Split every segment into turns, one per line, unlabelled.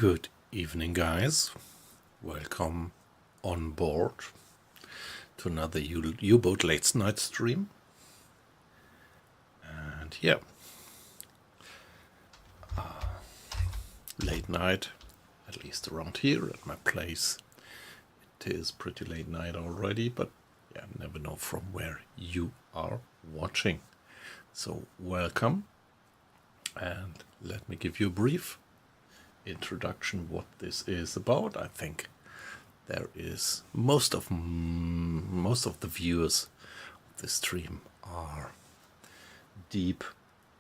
Good evening, guys. Welcome on board to another U-Boat late night stream. And yeah, late night, at least around here at my place. It is pretty late night already, but yeah, never know from where you are watching. So welcome, and let me give you a brief introduction what this is about. I think there is most of the viewers of this stream are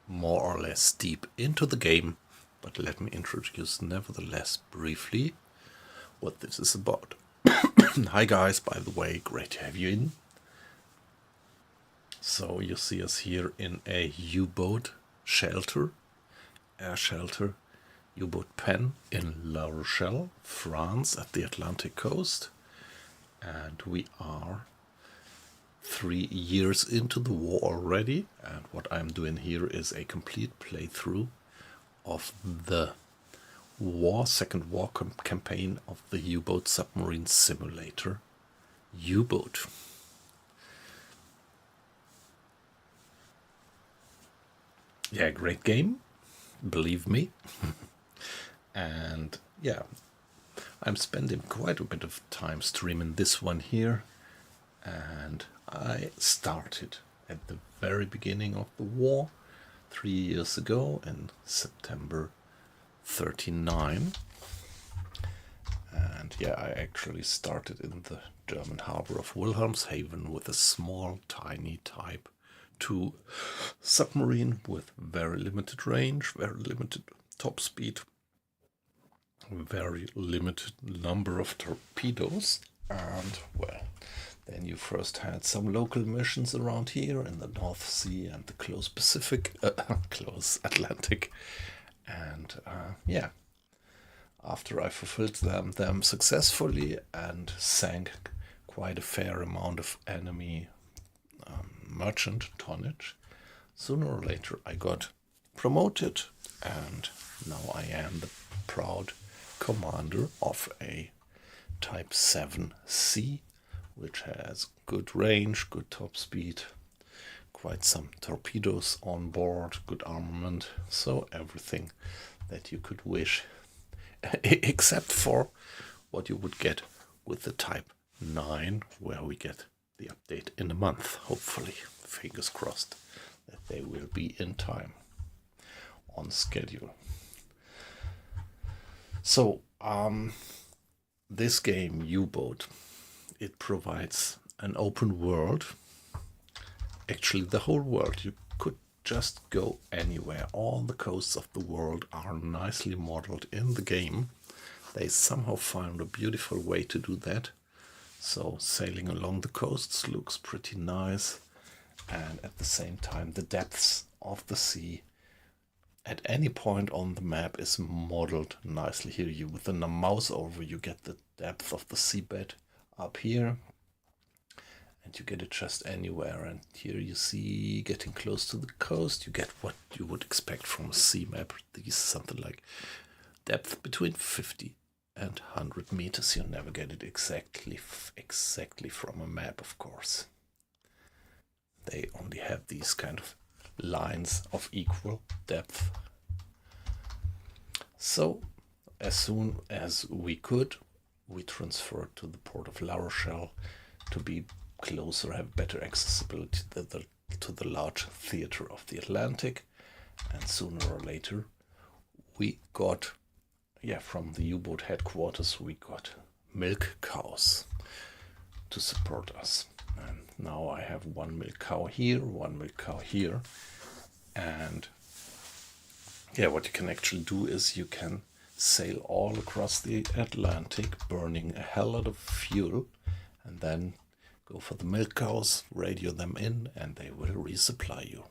more or less deep into the game, but let me introduce nevertheless briefly what this is about. Hi guys, by the way, great to have you in. So you see us here in a U-boat shelter, air shelter, U-boat pen in La Rochelle, France, at the Atlantic coast. And we are 3 years into the war already. And what I'm doing here is a complete playthrough of the second war campaign of the U-boat submarine simulator, U-boat. Yeah, great game, believe me. And yeah, I'm spending quite a bit of time streaming this one here, and I started at the very beginning of the war 3 years ago in September 39. And yeah, I actually started in the German harbor of Wilhelmshaven with a small, tiny Type 2 submarine with very limited range, very limited top speed, very limited number of torpedoes. And well, then you first had some local missions around here in the North Sea and the close Atlantic. And yeah, after I fulfilled them successfully and sank quite a fair amount of enemy merchant tonnage, sooner or later I got promoted, and now I am the proud commander of a Type 7C, which has good range, good top speed, quite some torpedoes on board, good armament, so everything that you could wish, except for what you would get with the Type 9, where we get the update in a month, hopefully. Fingers crossed that they will be in time, on schedule. So, this game, U-Boat, it provides an open world. Actually, the whole world. You could just go anywhere. All the coasts of the world are nicely modeled in the game. They somehow found a beautiful way to do that. So sailing along the coasts looks pretty nice. And at the same time, the depths of the sea at any point on the map is modeled nicely here. You, with a mouse over, you get the depth of the seabed up here, and you get it just anywhere. And here you see, getting close to the coast, you get what you would expect from a sea map. This is something like depth between 50 and 100 meters. You never get it exactly from a map, of course. They only have these kind of lines of equal depth. So as soon as we could, we transferred to the port of La Rochelle to be closer, have better accessibility to the large theater of the Atlantic. And sooner or later we got, from the U-boat headquarters, we got milk cows to support us. And now I have one milk cow here, one milk cow here. And yeah, what you can actually do is you can sail all across the Atlantic, burning a hell lot of fuel, and then go for the milk cows, radio them in, and they will resupply you.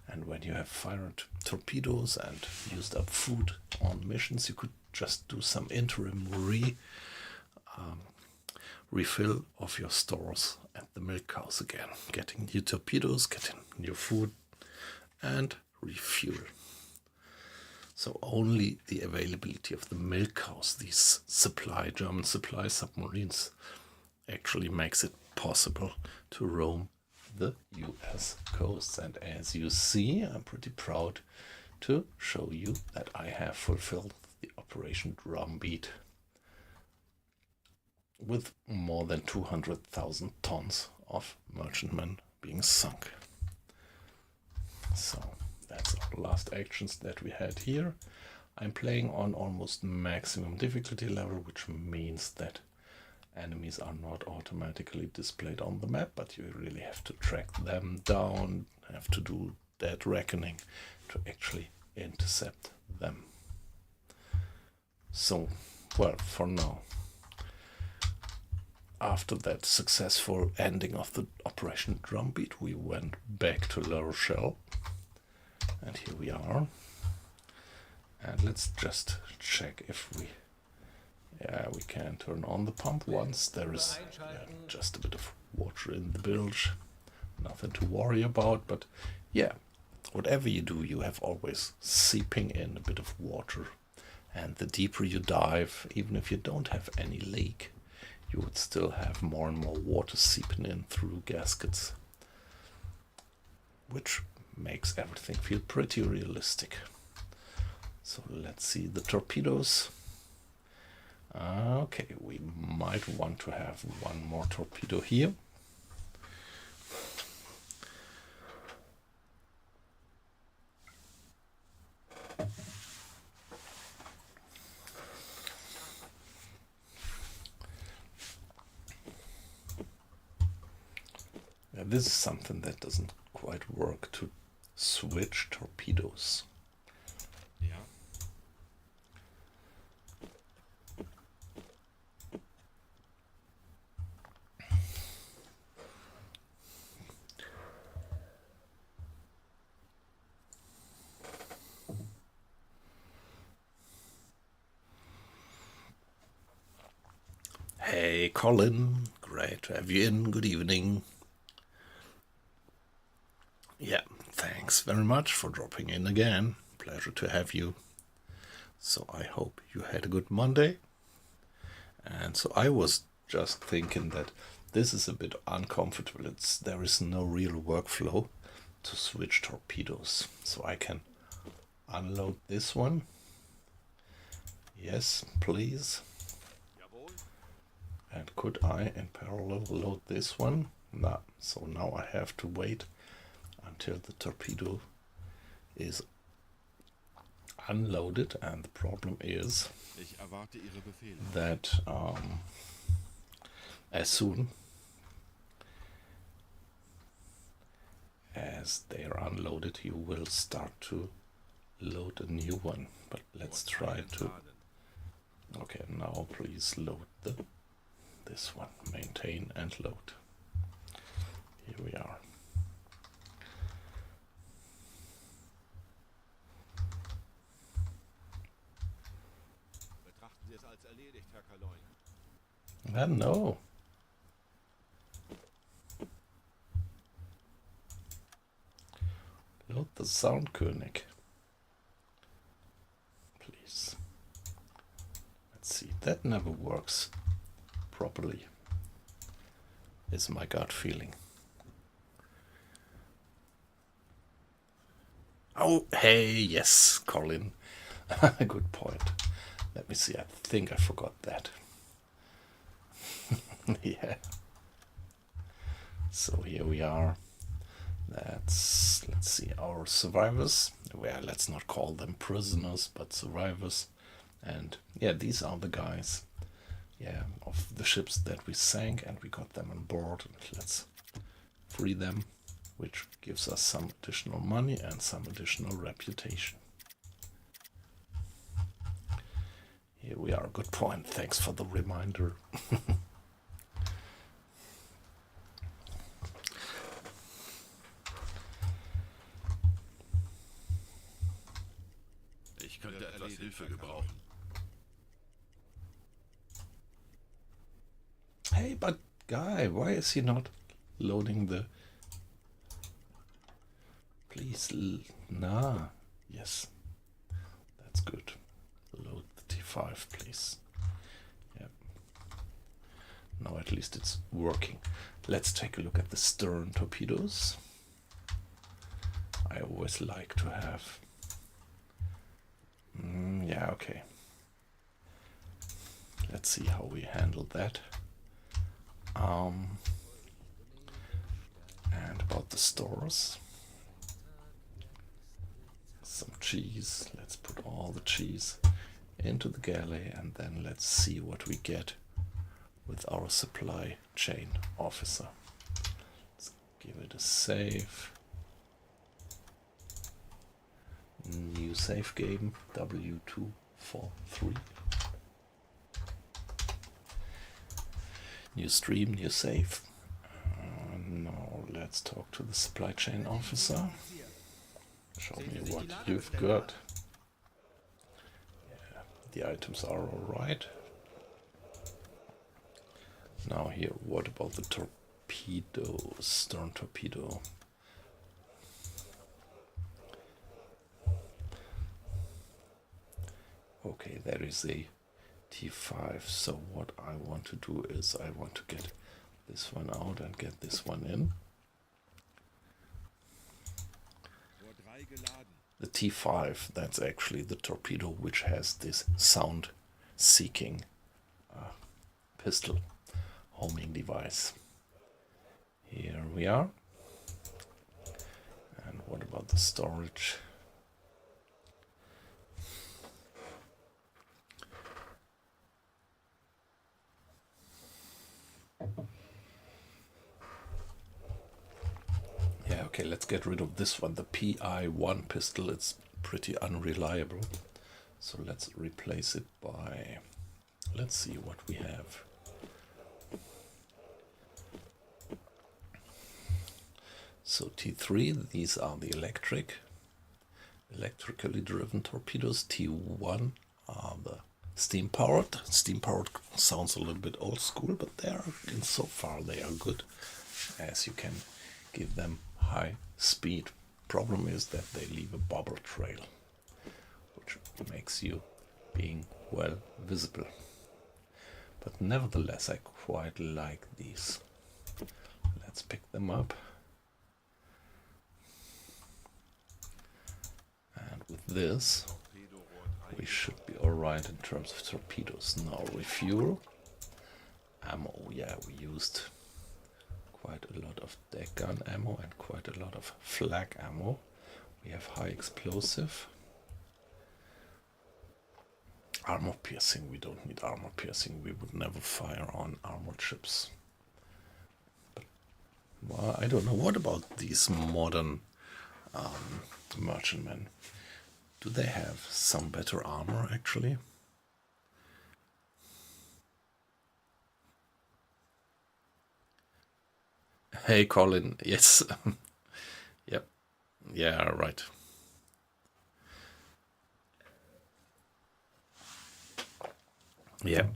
And when you have fired torpedoes and used up food on missions, you could just do some interim refill of your stores at the milk cows again, getting new torpedoes, getting new food, and refuel. So only the availability of the milk cows, these German supply submarines, actually makes it possible to roam the US coasts. And as you see, I'm pretty proud to show you that I have fulfilled the Operation Drumbeat with more than 200,000 tons of merchantmen being sunk. So that's our last actions that we had here. I'm playing on almost maximum difficulty level, which means that enemies are not automatically displayed on the map, but you really have to track them down, have to do that reckoning to actually intercept them. So, well, for now, after that successful ending of the Operation Drumbeat, we went back to La Rochelle, and here we are. And let's just check if we can turn on the pump once there is just a bit of water in the bilge. Nothing to worry about, but yeah, whatever you do, you have always seeping in a bit of water. And the deeper you dive, even if you don't have any leak, you would still have more and more water seeping in through gaskets, which makes everything feel pretty realistic. So let's see the torpedoes. Okay, we might want to have one more torpedo here. Yeah, this is something that doesn't quite work, to switch torpedoes.
Ja.
Hey Colin, great to have you in. Good evening. Yeah, thanks very much for dropping in again. Pleasure to have you. So I hope you had a good Monday. And so I was just thinking that this is a bit uncomfortable. There is no real workflow to switch torpedoes. So I can unload this one. Yes, please. And could I in parallel load this one? No. So now I have to wait until the torpedo is unloaded, and the problem is that as soon as they are unloaded, you will start to load a new one. But let's try to. Okay, now please load this one. Maintain and load. Here we are. No. Load the Soundkönig. Please. Let's see. That never works properly, is my gut feeling. Oh, hey, yes, Colin. Good point. Let me see. I think I forgot that. Yeah. So here we are. Let's see our survivors. Well, let's not call them prisoners, but survivors. And yeah, these are the guys, yeah, of the ships that we sank, and we got them on board. And let's free them, which gives us some additional money and some additional reputation. Here we are. Good point. Thanks for the reminder.
Ich könnte etwas Hilfe gebrauchen.
Hey, but guy, why is he not loading the... Please, nah, yes. That's good. Load the T5, please. Yep. Now at least it's working. Let's take a look at the stern torpedoes. I always like to have... yeah, okay. Let's see how we handle that. And about the stores. Some cheese. Let's put all the cheese into the galley and then let's see what we get with our supply chain officer. Let's give it a save. New save game W243. New stream, new save. Now let's talk to the supply chain officer. Show me what you've got. Yeah, the items are alright. Now here, what about the torpedo, stern torpedo? Okay, there is a T5, so what I want to do is I want to get this one out and get this one in. The T5, that's actually the torpedo which has this sound-seeking pistol homing device. Here we are. And what about the storage? Yeah, okay, let's get rid of this one. The PI-1 pistol, it's pretty unreliable. So let's replace it by... Let's see what we have. So T3, these are the electrically driven torpedoes. T1 are the steam-powered. Steam-powered sounds a little bit old school, but they are, so far they are good, as you can give them high speed. Problem is that they leave a bubble trail, which makes you being well visible. But nevertheless, I quite like these. Let's pick them up. And with this, we should be alright in terms of torpedoes. Now refuel. Ammo, yeah, we used quite a lot of deck gun ammo and quite a lot of flak ammo. We have high explosive. Armor piercing, we don't need armor piercing. We would never fire on armored ships. But, well, I don't know. What about these modern merchantmen? Do they have some better armor actually? Hey Colin, yes. Yep. Yeah, right. Yeah.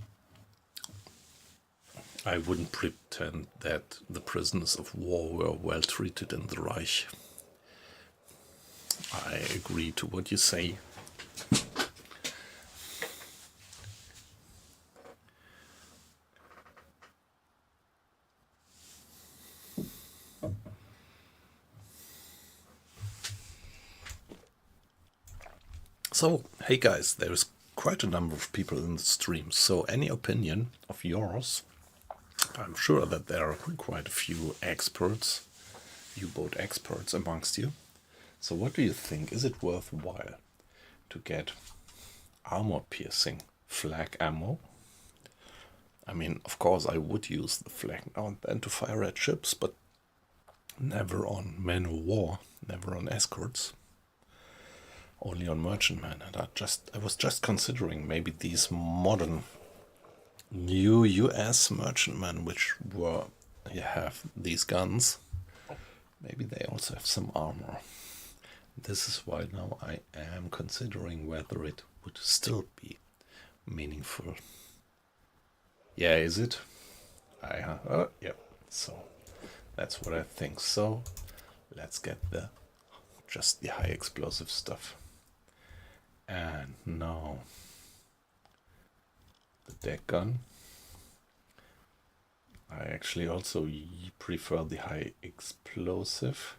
I wouldn't pretend that the prisoners of war were well treated in the Reich. I agree to what you say. So, hey guys, there's quite a number of people in the stream, so any opinion of yours? I'm sure that there are quite a few experts, U-boat experts amongst you. So what do you think? Is it worthwhile to get armor-piercing flak ammo? I mean, of course I would use the flak now and then to fire at ships, but never on men of war, never on escorts. Only on merchantmen. And I was just considering maybe these modern new US merchantmen which have these guns. Maybe they also have some armor. This is why now I am considering whether it would still be meaningful. Yeah, is it? Yep. So that's what I think. So let's get just the high explosive stuff. And now the deck gun. I actually also prefer the high explosive.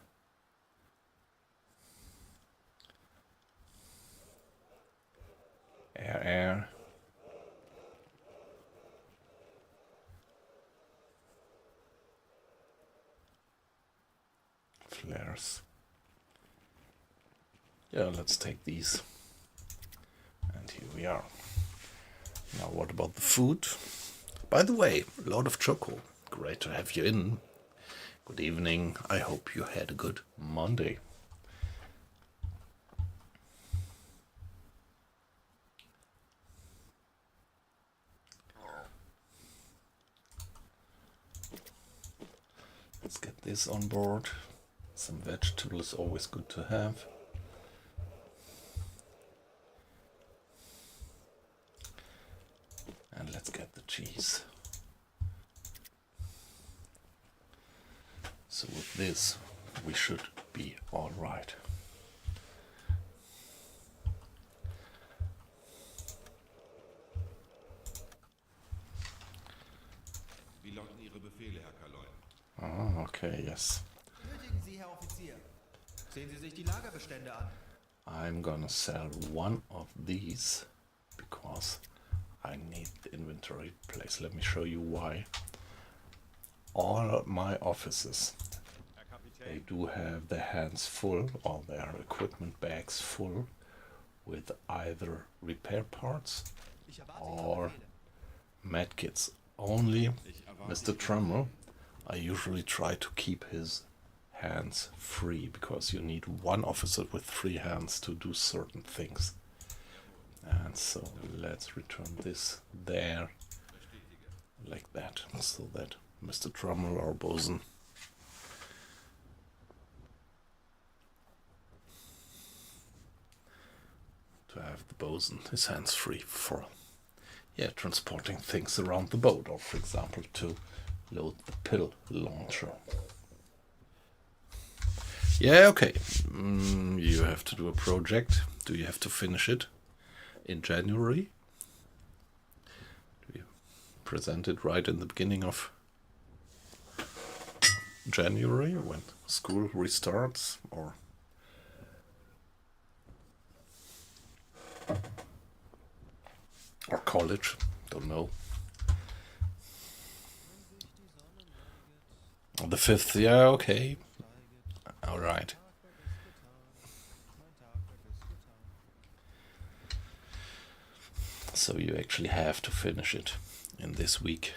Air. Flares. Yeah, let's take these. And here we are. Now what about the food? By the way, a lot of choco. Great to have you in. Good evening. I hope you had a good Monday. Let's get this on board. Some vegetables, always good to have. And let's get the cheese. So with this, we should be all right.
Wie lauten Ihre Befehle, Herr Kaloin?
Ah, okay, yes.
Benötigen Sie, Herr Offizier. Sehen Sie sich die Lagerbestände an.
I'm gonna sell one of these because I need the inventory place. Let me show you why. All my offices, they do have their hands full or their equipment bags full with either repair parts
Ich erwarte
or
Ihre Befehle.
medkits. Only Mr. Trummel, I usually try to keep his hands free because you need one officer with 3 hands to do certain things. And so let's return this there like that, so that Mr. Trummel or Bosun to have the Bosun his hands free for transporting things around the boat, or for example to load the pill launcher. Yeah, okay. You have to do a project. Do you have to finish it in January? Do you present it right in the beginning of January when school restarts, or college? Don't know. The 5th, yeah, okay. All right. So you actually have to finish it in this week.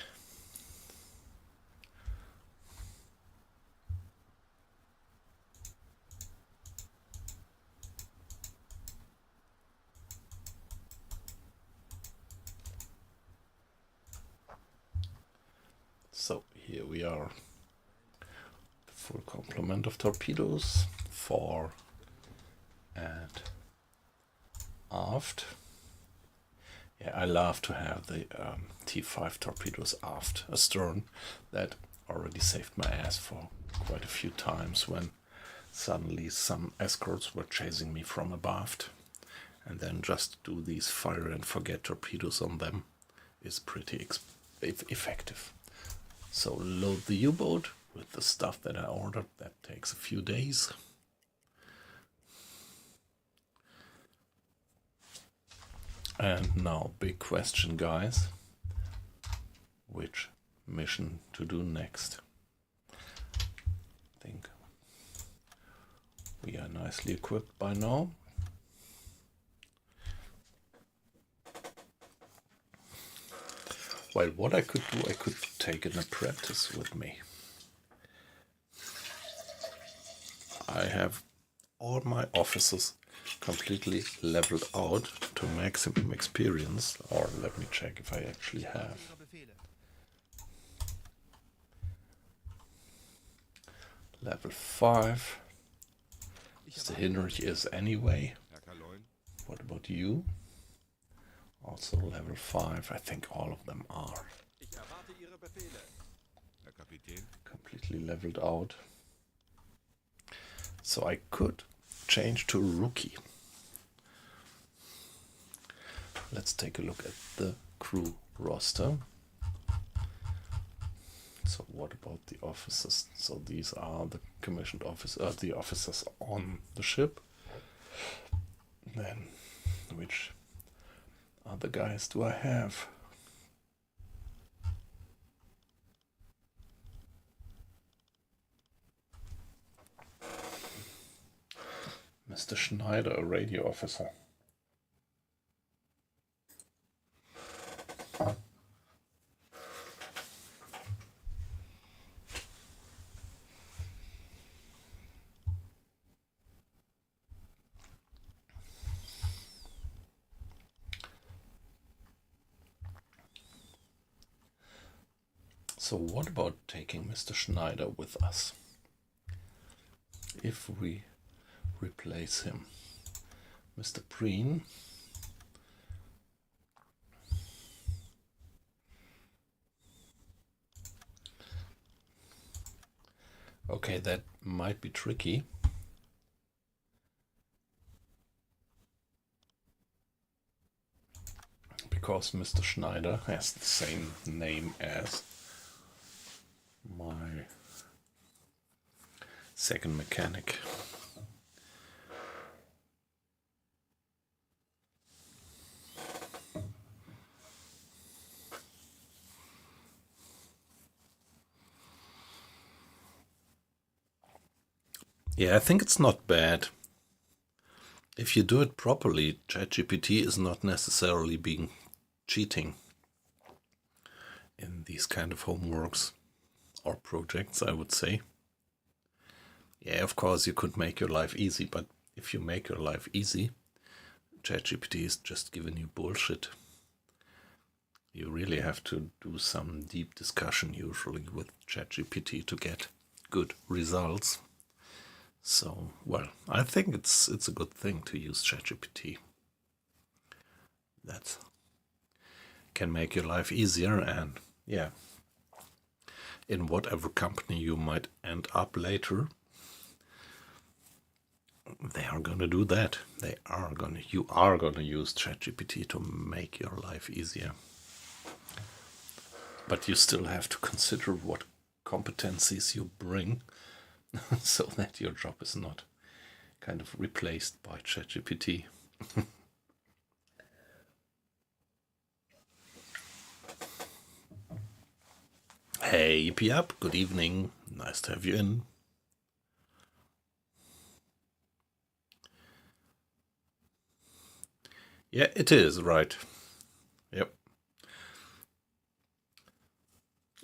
So here we are. The full complement of torpedoes, fore and aft. Yeah, I love to have the T5 torpedoes aft, astern. That already saved my ass for quite a few times when suddenly some escorts were chasing me from abaft, and then just do these fire and forget torpedoes on them is pretty effective. So load the U-boat with the stuff that I ordered. That takes a few days. And now, big question, guys. Which mission to do next? I think we are nicely equipped by now. Well, what I could do, I could take an apprentice with me. I have all my officers completely leveled out to maximum experience, or let me check if I actually have.
Ihre Befehle.
Level 5. Mr. Hinrich is anyway.
Herr Kaloin?
What about you? Also level 5. I think all of them are
Ich erwarte Ihre Befehle. Herr Kapitän?
completely leveled out. So I could change to rookie. let's take a look at the crew roster. So what about the officers? So these are the commissioned officers, the officers on the ship. Then which other guys do I have? Mr. Schneider, a radio officer. So what about taking Mr. Schneider with us? If we replace him, Mr. Preen, okay, that might be tricky. Because Mr. Schneider has the same name as my second mechanic. Yeah, I think it's not bad. If you do it properly, ChatGPT is not necessarily being cheating in these kind of homeworks or projects, I would say. Yeah, of course you could make your life easy, but if you make your life easy, ChatGPT is just giving you bullshit. You really have to do some deep discussion usually with ChatGPT to get good results. So, well, I think it's a good thing to use ChatGPT. That can make your life easier, and yeah, in whatever company you might end up later, they are going to do that. You are going to use ChatGPT to make your life easier. But you still have to consider what competencies you bring so that your job is not kind of replaced by ChatGPT. Hey, Piap, good evening. Nice to have you in. Yeah, it is, right. Yep.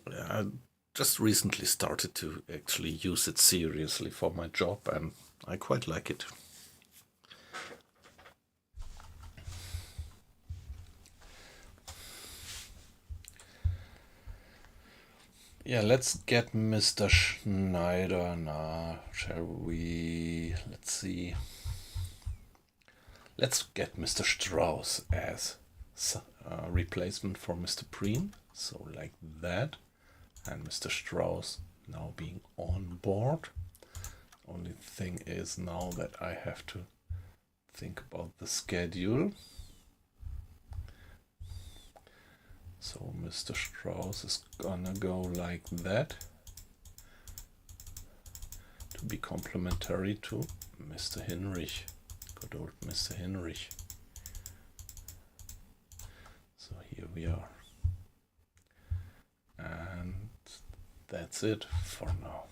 I just recently started to actually use it seriously for my job, and I quite like it. Yeah, let's get Mr. Schneider now, shall we? Let's see. Let's get Mr. Strauss as a replacement for Mr. Preen. So like that. And Mr. Strauss now being on board. Only thing is now that I have to think about the schedule. So Mr. Strauss is gonna go like that to be complementary to Mr. Hinrich. Good old Mr. Hinrich. So here we are. And that's it for now.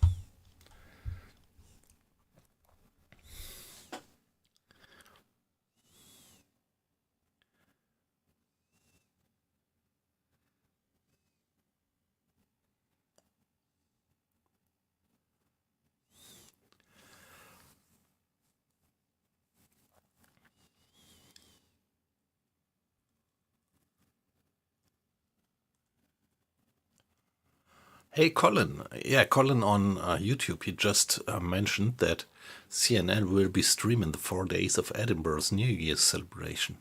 Hey, Colin. Yeah, Colin on YouTube, he just mentioned that CNN will be streaming the 4 days of Edinburgh's New Year's celebration.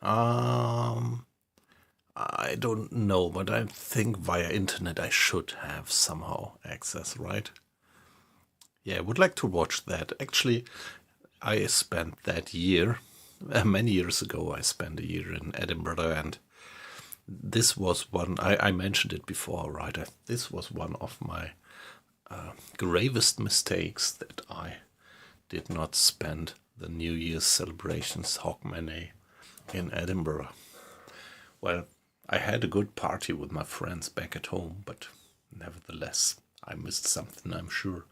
I don't know, but I think via internet I should have somehow access, right? Yeah, I would like to watch that. Actually, I spent that year many years ago, I spent a year in Edinburgh, and this was one, I mentioned it before, right? This was one of my gravest mistakes, that I did not spend the New Year's celebrations Hogmanay in Edinburgh. Well, I had a good party with my friends back at home, but nevertheless, I missed something, I'm sure.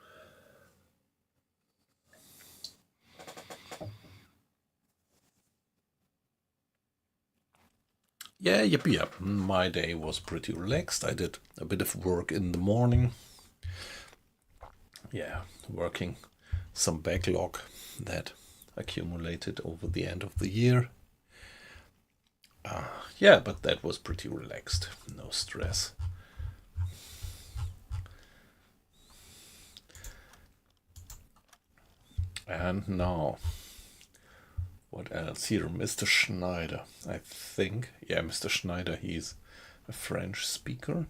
Yeah, yep. My day was pretty relaxed. I did a bit of work in the morning. Yeah, working some backlog that accumulated over the end of the year. Yeah, but that was pretty relaxed. No stress. And now, what else here? Mr. Schneider, I think. Yeah, Mr. Schneider, he's a French speaker.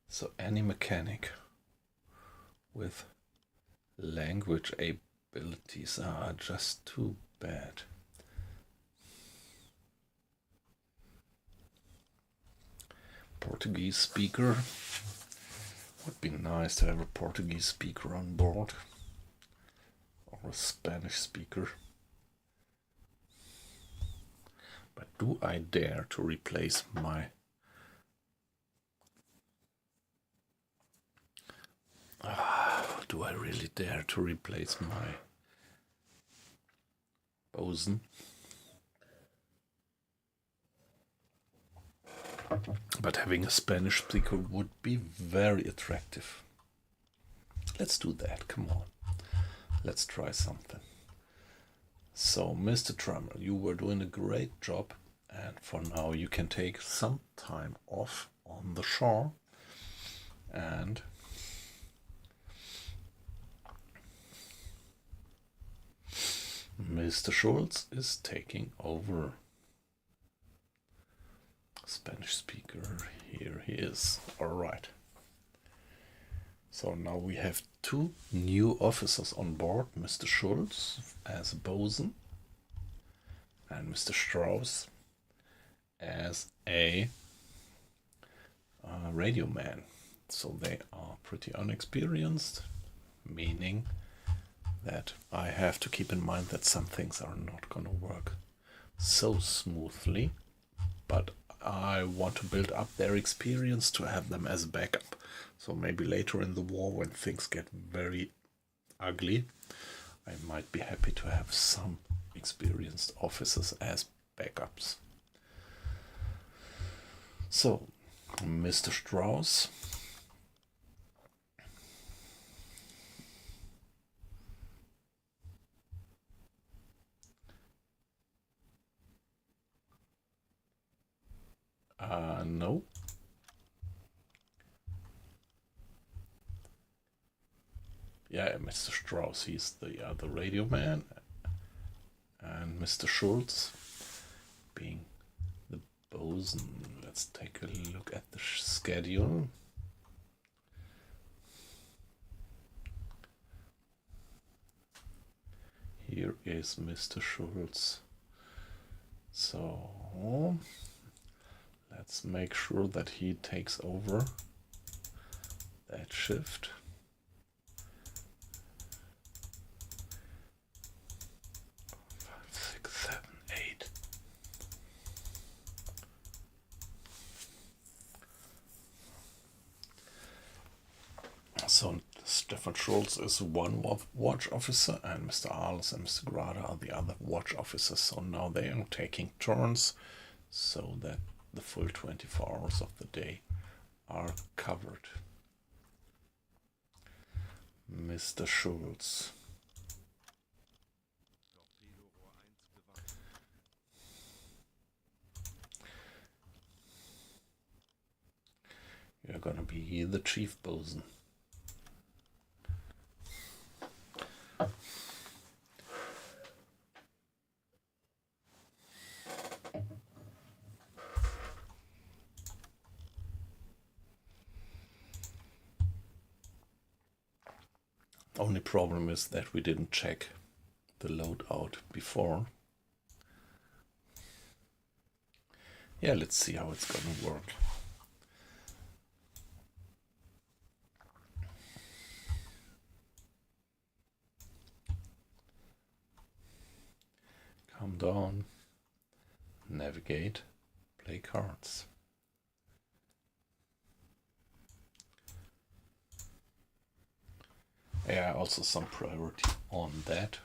So any mechanic with language abilities are just too bad. Portuguese speaker. Would be nice to have a Portuguese speaker on board, or a Spanish speaker. But do I dare to replace my do I really dare to replace my bosun? But having a Spanish speaker would be very attractive. Let's do that, come on. Let's try something. So, Mr. Trummel, you were doing a great job, and for now you can take some time off on the shore, and Mr. Schultz is taking over. Spanish speaker, here he is. All right. So now we have two new officers on board, Mr. Schultz as a bosun and Mr. Strauss as a radio man. So they are pretty unexperienced, meaning that I have to keep in mind that some things are not going to work so smoothly, but I want to build up their experience to have them as a backup. So maybe later in the war, when things get very ugly, I might be happy to have some experienced officers as backups. So, Mr. Strauss. No. Yeah, Mr. Strauss, he's the radio man. And Mr. Schultz being the bosun. Let's take a look at the schedule. Here is Mr. Schultz. So let's make sure that he takes over that shift. So Stefan Schultz is one watch officer, and Mr. Arles and Mr. Grada are the other watch officers. So now they are taking turns, so that the full 24 hours of the day are covered. Mr. Schultz. You're gonna be the chief bosun. Only problem is that we didn't check the loadout before. Yeah, let's see how it's gonna work. Come down, navigate, play cards. Yeah, also some priority on that.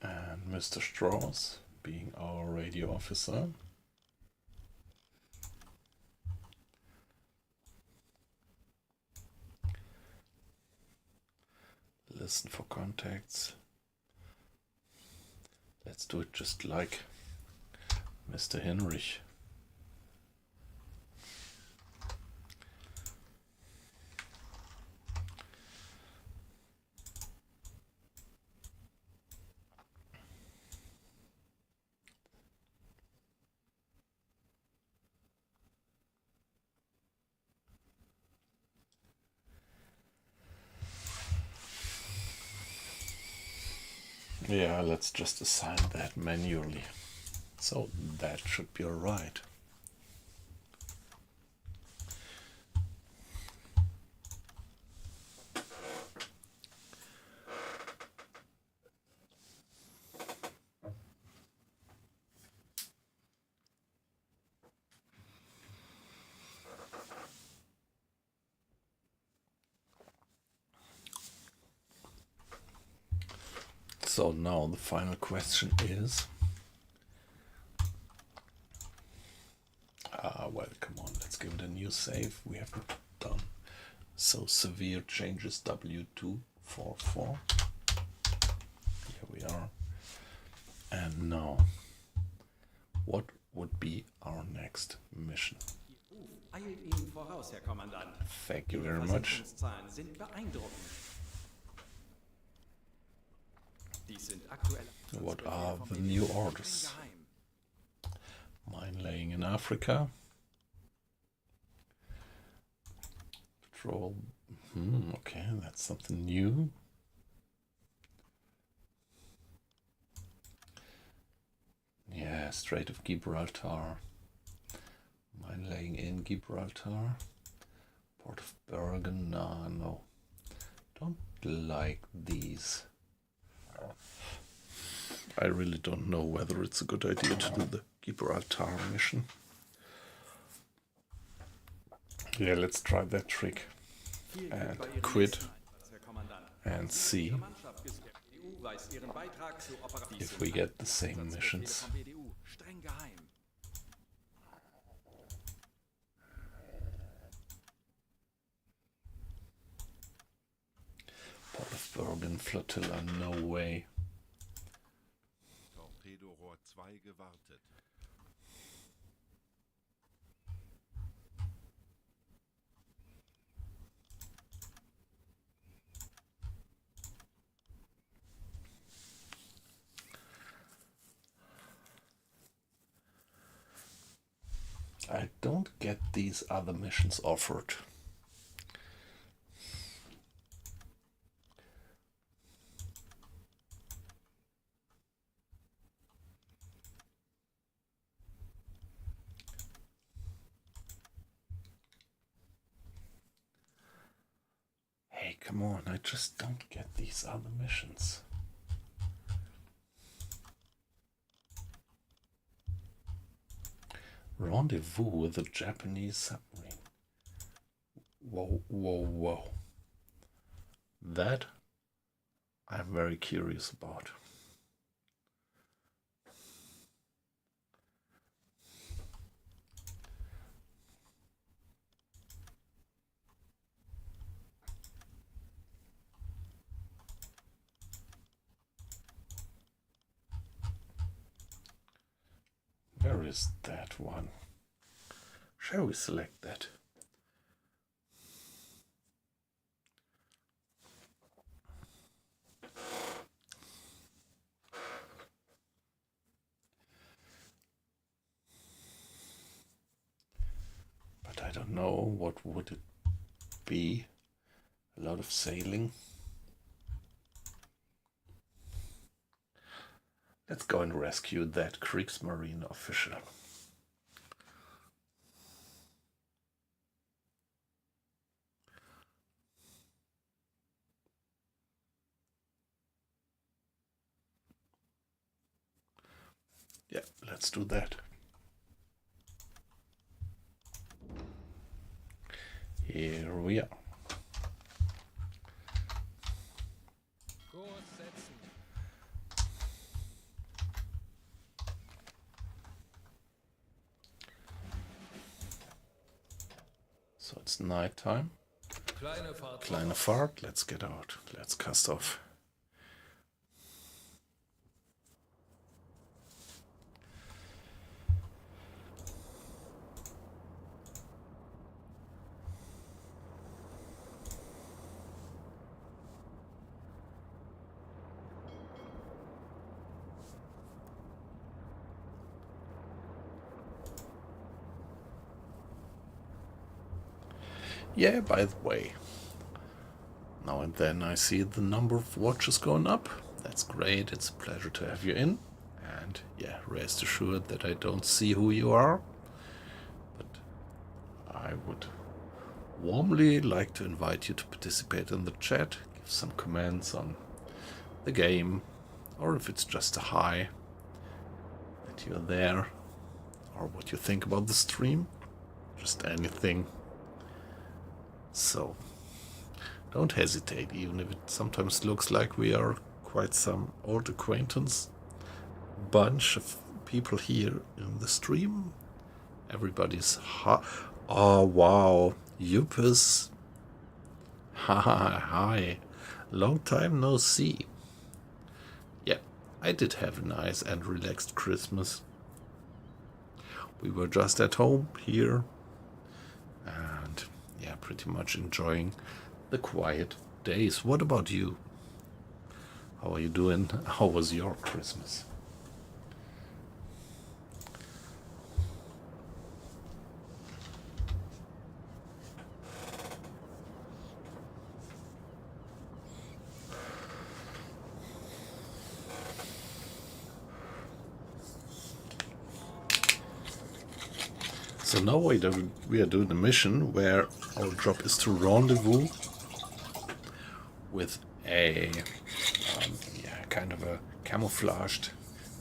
And Mr. Strauss being our radio officer. Listen for contacts. Let's do it just like Mr. Hinrich. Yeah, let's just assign that manually. So that should be alright. So now the final question is, well, come on, let's give it a new save. We haven't done so severe changes. W244. Here we are. And now, what would be our next mission?
Eilt Ihnen voraus, Herr Kommandant.
Thank you
Ihre
very much.
Versenkungszahlen sind beeindruckend. Dies sind aktuelle
What
Absatzbefehle
are
vom
the
BDU,
new
streng
orders?
geheim.
Mine laying in Africa. Patrol. Okay, that's something new. Yeah, Strait of Gibraltar. Mine laying in Gibraltar. Port of Bergen. Nah, no. Don't like these. I really don't know whether it's a good idea to do the Gibraltar mission. Yeah, let's try that trick
Viel Glück
and
bei Ihrem
quit
nächsten Einsatz, Herr Kommandant.
and see
Ihre Mannschaft des BDU weiß ihren Beitrag zu operativen
if we get the same
Absatzbefehle
missions.
vom BDU, streng geheim.
Port of Bergen Flotilla, no way.
Torpedorohr 2 gewartet.
I don't get these other missions offered. Hey, come on, I just don't get these other missions. Rendezvous with a Japanese submarine. Whoa, whoa, whoa. That I'm very curious about. Where is that one? Shall we select that? don't know, what would it be? A lot of sailing. Let's go and rescue that Kriegsmarine official. Yeah, let's do that. Here we are. So it's night time. Kleine Fahrt, let's get out. Let's cast off. Yeah, by the way, now and then I see the number of watches going up. That's great. It's a pleasure to have you in. And yeah, rest assured that I don't see who you are. But I would warmly like to invite you to participate in the chat, give some comments on the game, or if it's just a hi that you're there, or what you think about the stream, just anything. So don't hesitate, even if it sometimes looks like we are quite some old acquaintance bunch of people here in the stream. Everybody's oh wow, Yupus. Hi, long time no see. Yeah, I did have a nice and relaxed Christmas. We were just at home here and yeah, pretty much enjoying the quiet days. What about you? How are you doing? How was your Christmas? So now we are doing a mission where our job is to rendezvous with a kind of a camouflaged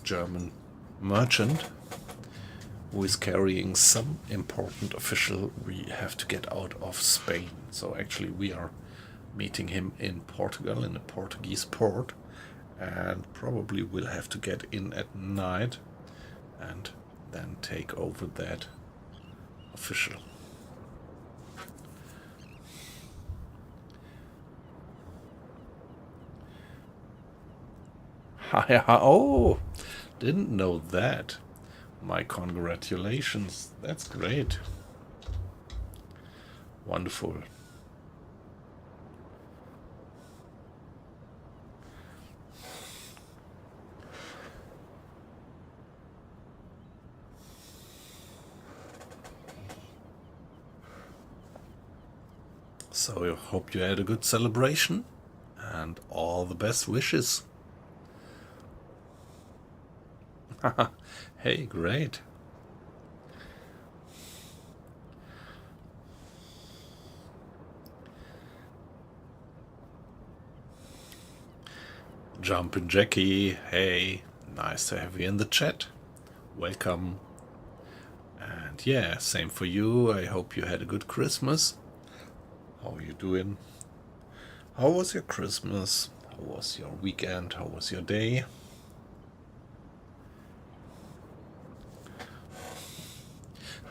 German merchant who is carrying some important official we have to get out of Spain. So actually we are meeting him in Portugal, in a Portuguese port, and probably we'll have to get in at night and then take over that official. Oh, didn't know that. My congratulations. That's great. Wonderful. So I hope you had a good celebration and all the best wishes. Hey, great. Jumpin' Jackie, hey, nice to have you in the chat. Welcome. And yeah, same for you. I hope you had a good Christmas. How are you doing? How was your Christmas? How was your weekend? How was your day?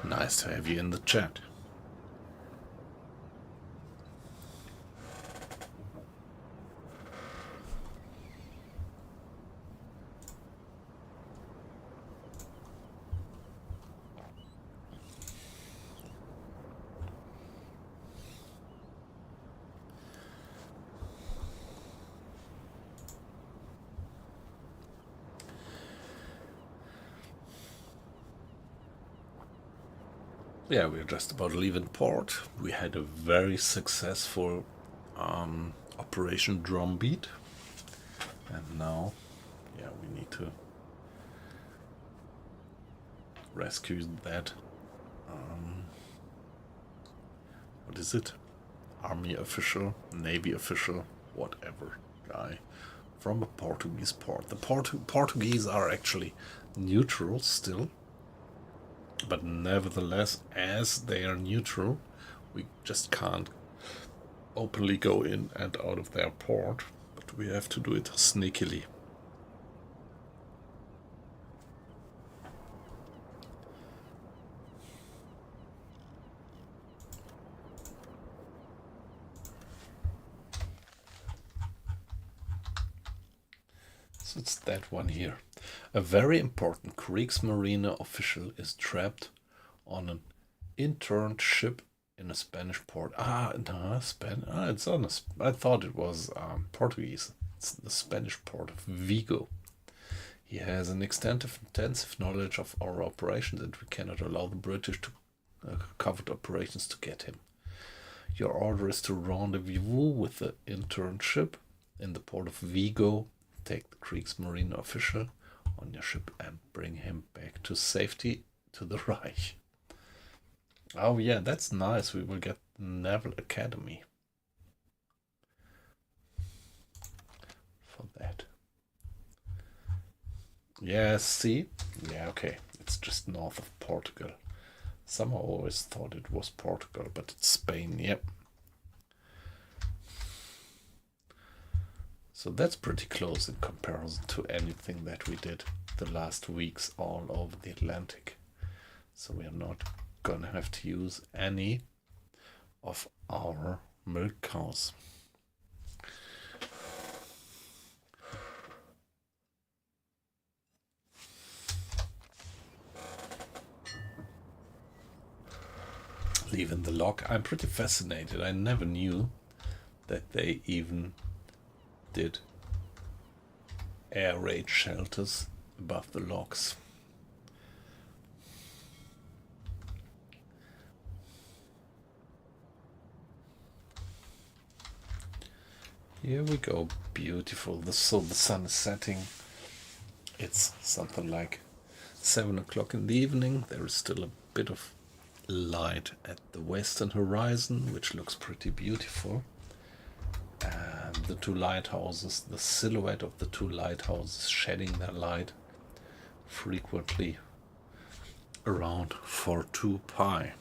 Nice to have you in the chat. Yeah, we're just about leaving port. We had a very successful Operation Drumbeat. And now, yeah, we need to rescue that. What is it? Army official, Navy official, whatever guy from a Portuguese port. The Portuguese are actually neutral still, but nevertheless, as they are neutral, we just can't openly go in and out of their port, but we have to do it sneakily. So it's that one here. A very important Kriegsmarine official is trapped on an interned ship in a Spanish port. No, it's on I thought it was Portuguese. It's the Spanish port of Vigo. He has an intensive knowledge of our operations, and we cannot allow the British to covered operations to get him. Your order is to rendezvous with the internship in the port of Vigo. Take the Kriegsmarine official on your ship and bring him back to safety to the Reich. Oh yeah, that's nice. We will get Naval Academy for that. Yeah, see? Yeah, okay. It's just north of Portugal. Somehow I always thought it was Portugal, but it's Spain, yep. So that's pretty close in comparison to anything that we did the last weeks all over the Atlantic. So we are not gonna have to use any of our milk cows. Leaving the lock. I'm pretty fascinated. I never knew that they even did air raid shelters above the locks. Here we go. Beautiful. So the sun is setting. It's something like 7 o'clock in the evening. There is still a bit of light at the western horizon, which looks pretty beautiful. And the two lighthouses, the silhouette of the two lighthouses shedding their light frequently around 4-2 pi.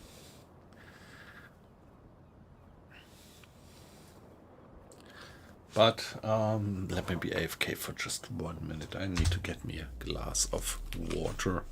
But let me be AFK for just 1 minute. I need to get me a glass of water.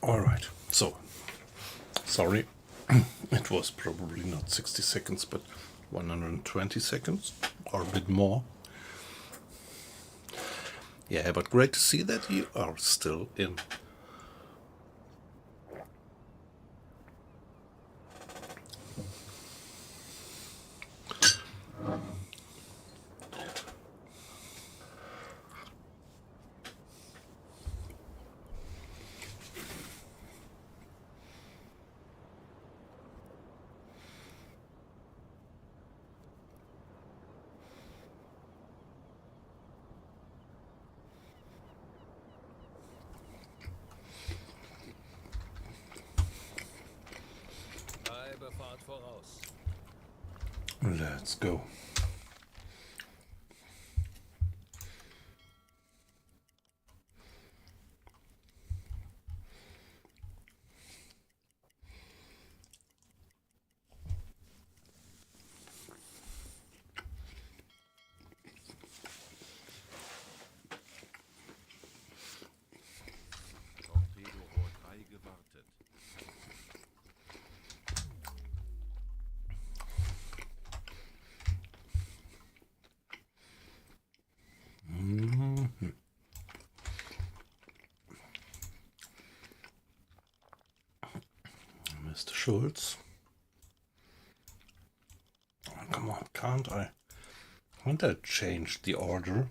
All right, so sorry, it was probably not 60 seconds, but 120 seconds or a bit more. Yeah, but great to see that you are still in.
Treibe Fahrt voraus.
Let's go.
Torpedorohr 3 gewartet.
Mr. Schultz. Oh, come on, can't I? Can't I change the order?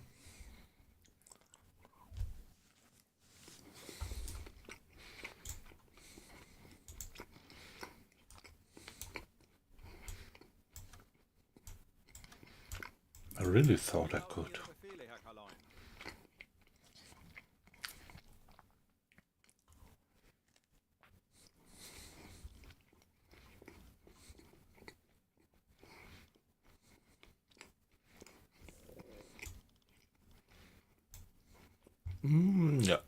I really thought I could.
Ihre Befehle, Herr Kaloin.
Yeah.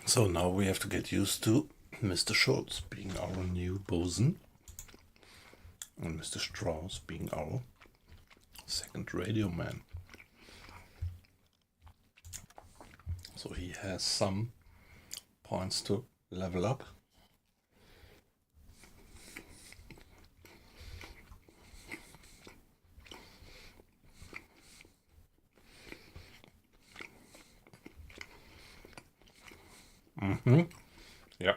So now we have to get used to Mr. Schultz being our new bosun and Mr. Strauss being our second radio man. So he has some points to level up. Yeah.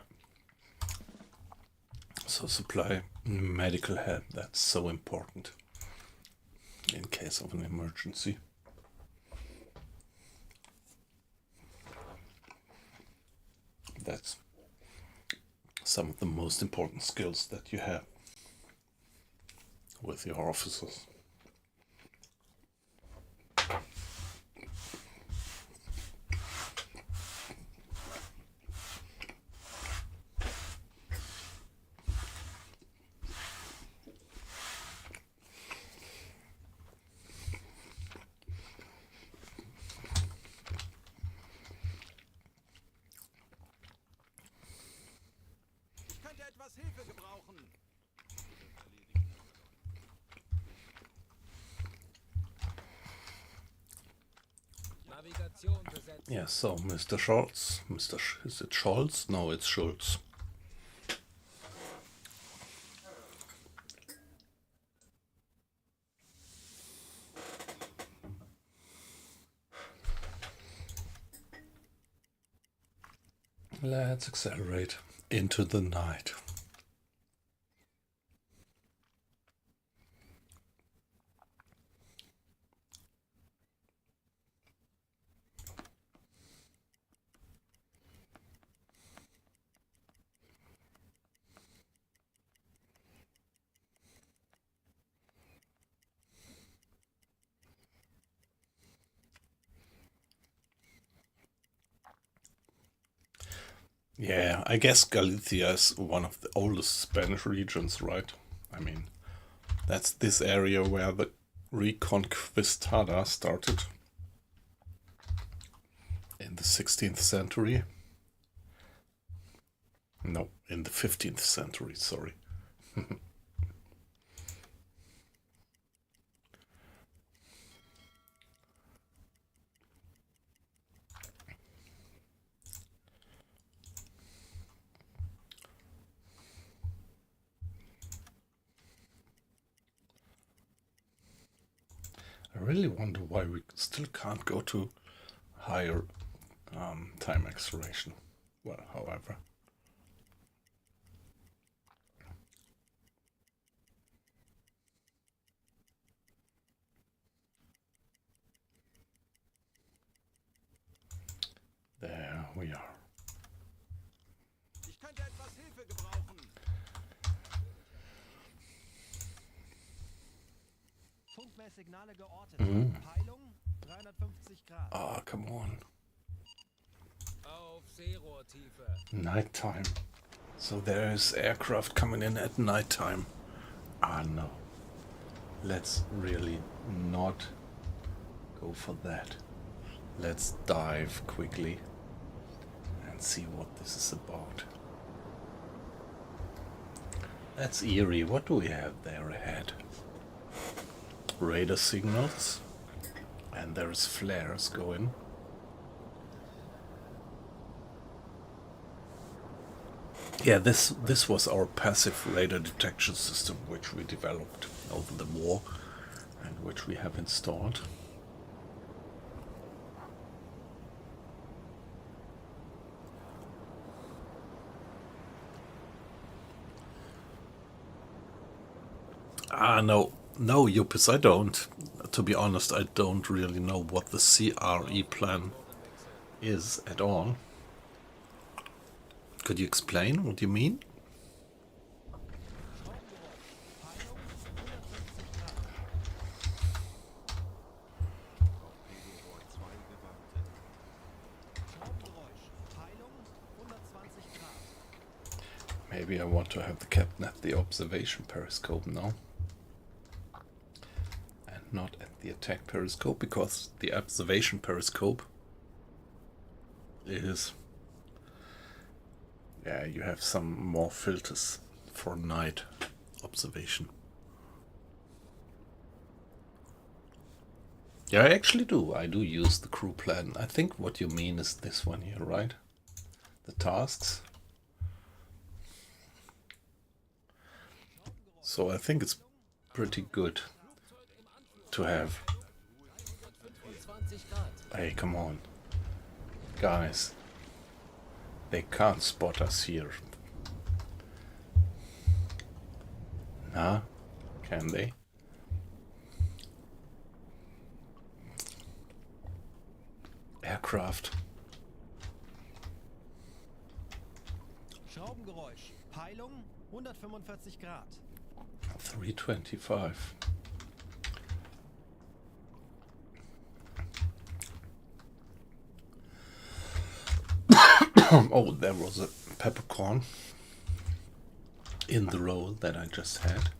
So supply medical help, that's so important in case of an emergency. That's some of the most important skills that you have with your officers.
Ich könnte etwas Hilfe gebrauchen.
Navigation besetzt.
Yeah, so Mr. Schultz, is it Scholz? No, it's Schultz. Let's accelerate into the night. Yeah, I guess Galicia is one of the oldest Spanish regions, right? I mean, that's this area where the Reconquistada started in the 16th century. No, in the 15th century, sorry. I really wonder why we still can't go to higher time acceleration. Well, however. There we are.
Ich könnte etwas Hilfe gebrauchen.
Funkmesssignale geortet. Peilung 350 Grad.
Ah, come on.
Auf Seerohrtiefe.
Nighttime. So there is aircraft coming in at nighttime. Ah, no. Let's really not go for that. Let's dive quickly and see what this is about. That's eerie. What do we have there ahead? Radar signals. And there's flares going. Yeah, this was our passive radar detection system, which we developed over the war and which we have installed. Ah, no, Yupis, I don't. To be honest, I don't really know what the CRE plan is at all. Could you explain what you mean?
Torpedobohr 2 gewartet.
Schraubengeräusch. Peilung 120 Grad.
Maybe I want to have the captain at the observation periscope now. And not at the attack periscope, because the observation periscope is... Yeah, you have some more filters for night observation. Yeah, I actually do. I do use the crew plan. I think what you mean is this one here, right? The tasks. So I think it's pretty good to have.
25 Grad.
Hey, come on. Guys. They can't spot us here. Nah? Can they? Aircraft.
Schraubengeräusch. Peilung 145 Grad.
325. Oh, there was a peppercorn in the roll that I just had.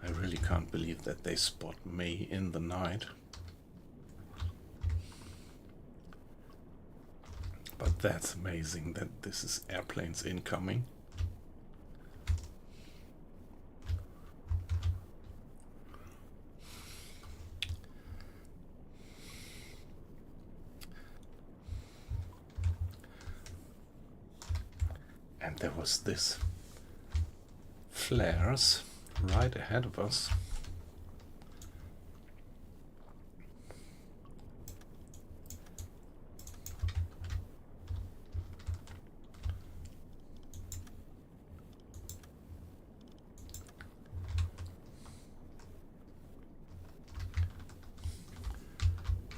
I really can't believe that they spot me in the night. But that's amazing that this is airplanes incoming. And there was this flares right ahead of us.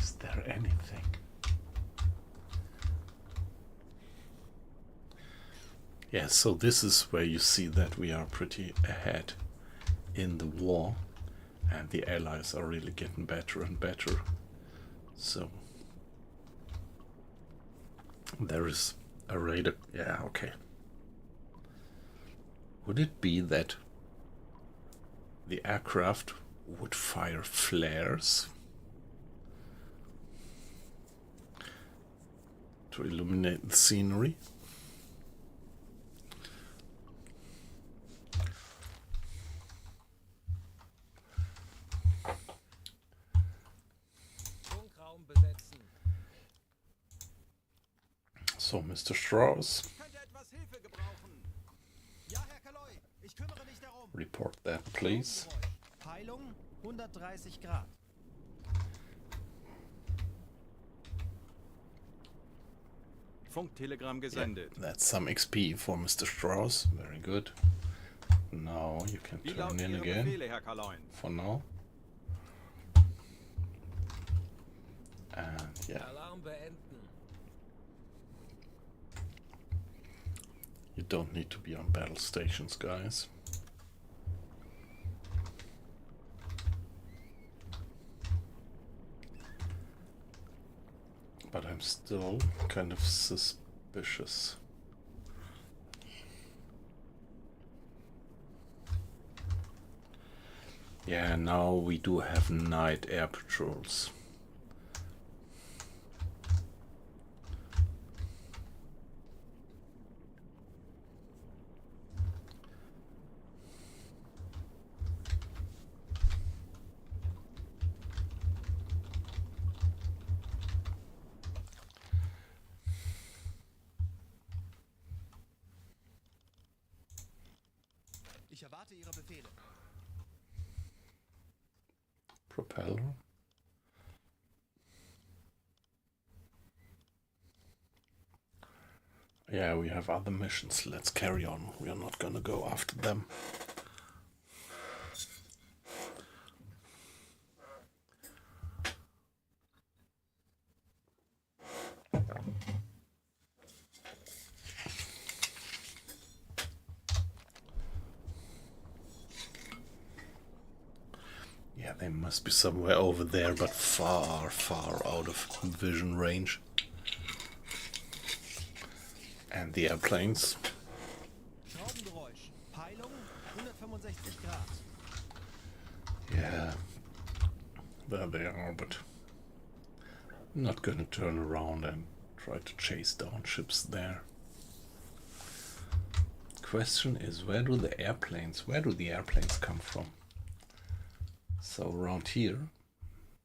Is there anything? Yeah, so this is where you see that we are pretty ahead in the war, and the allies are really getting better and better. So there is a radar. Yeah, okay. Would it be that the aircraft would fire flares to illuminate the scenery?
Funkraum besetzen.
So, Mr. Strauss,
Ich könnte etwas Hilfe gebrauchen.
Ja, Herr Kaloi, ich kümmere mich darum.
report that, please.
Schraubengeräusch. Peilung 130 Grad.
Funktelegramm
Yeah,
gesendet.
that's some XP for Mr. Strauss. Very good. Now you can
Wie
turn
lauten
in
Ihre
again.
Befehle, Herr Kaloin?
For now. And yeah,
Alarm beenden.
you don't need to be on battle stations, guys. But I'm still kind of suspicious. Yeah, now we do have night air patrols.
Ich erwarte Ihre Befehle.
Propeller. Yeah, we have other missions. Let's carry on. We are not gonna go after them. Yeah, they must be somewhere over there, but far, far out of vision range. And the airplanes.
Schraubengeräusch. Peilung 165 Grad.
Yeah, there they are, but I'm not gonna turn around and try to chase down ships there. Question is, where do the airplanes come from? So around here,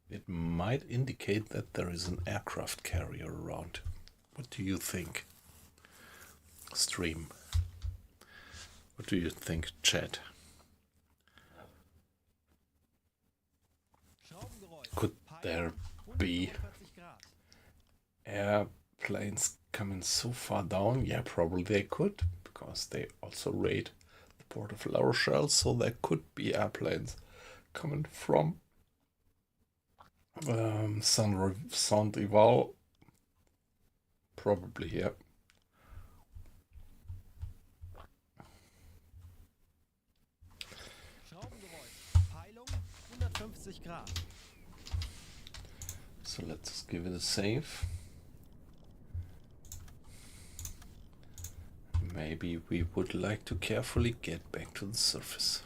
it might indicate that there is an aircraft carrier around. What do you think, stream? What do you think, chat?
Schraubengeräusch.
Could there be
145 Grad.
airplanes coming so far down? Yeah, probably they could, because they also raid the port of La Rochelle, so there could be airplanes coming from Saint-Ival, probably, yeah.
Schraubengeräusch. Peilung 150 Grad.
So let's give it a save. Maybe we would like to carefully get back to the surface.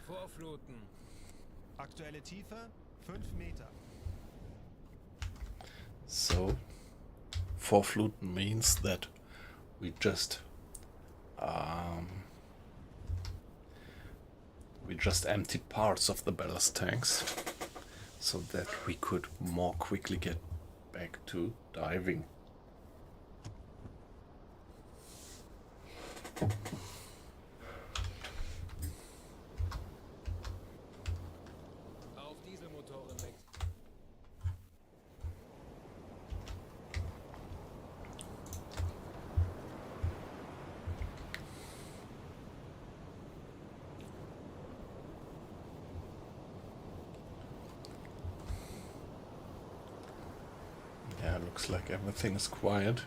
Vorfluten.
Aktuelle Tiefe 5 Meter.
So, Vorfluten means that we just emptied parts of the ballast tanks so that we could more quickly get back to diving.
Auf Dieselmotoren weg.
Yeah, looks like everything is quiet.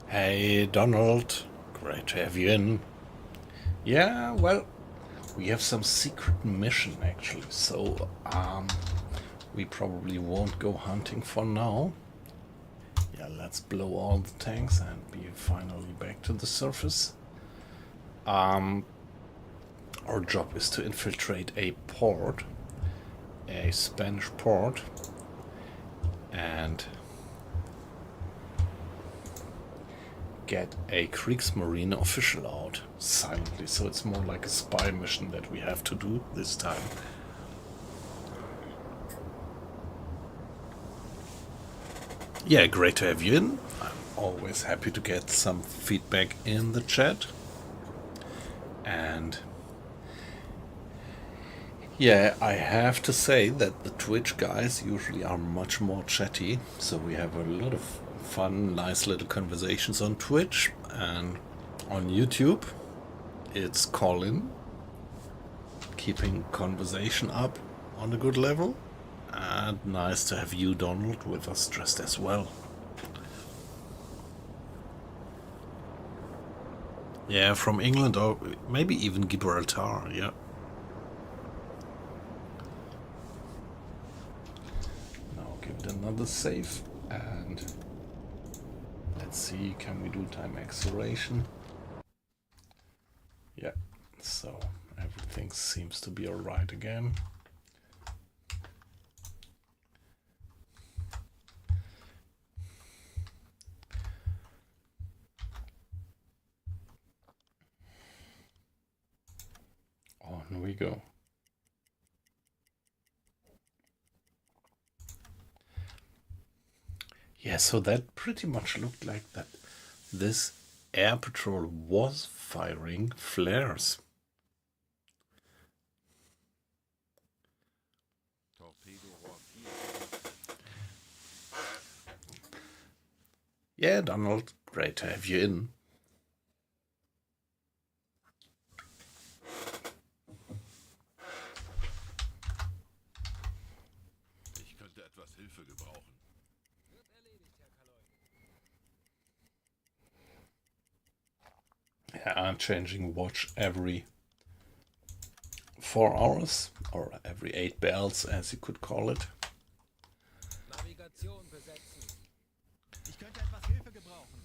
Hey Donald, great to have you in. Yeah, well, we have some secret mission actually. So We probably won't go hunting for now. Yeah, let's blow all the tanks and be finally back to the surface. Our job is to infiltrate a port, a Spanish port, and get a Kriegsmarine official out silently. So it's more like a spy mission that we have to do this time. Yeah, great to have you in. I'm always happy to get some feedback in the chat. And yeah, I have to say that the Twitch guys usually are much more chatty. So we have a lot of fun, nice little conversations on Twitch. And on YouTube, it's Colin keeping conversation up on a good level. And nice to have you, Donald, with us just as well. Yeah, from England or maybe even Gibraltar, yeah. Now give it another save and let's see, can we do time acceleration? Yeah, so everything seems to be alright again. On we go. Yeah, so that pretty much looked like that this air patrol was firing flares. Yeah, Donald, great to have you in.
Ich könnte etwas Hilfe gebrauchen.
Wird erledigt, Herr Kaloy.
Yeah, I'm changing watch every 4 hours, or every 8 bells, as you could call it.
Navigation besetzen.
Ich könnte etwas Hilfe gebrauchen.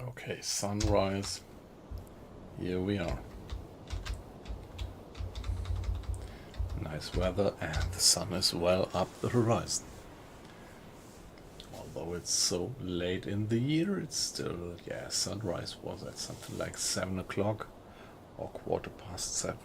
Okay, sunrise. Here we are. Nice weather, and the sun is well up the horizon. Although it's so late in the year, it's still, yeah, sunrise was at something like 7 o'clock or 7:15.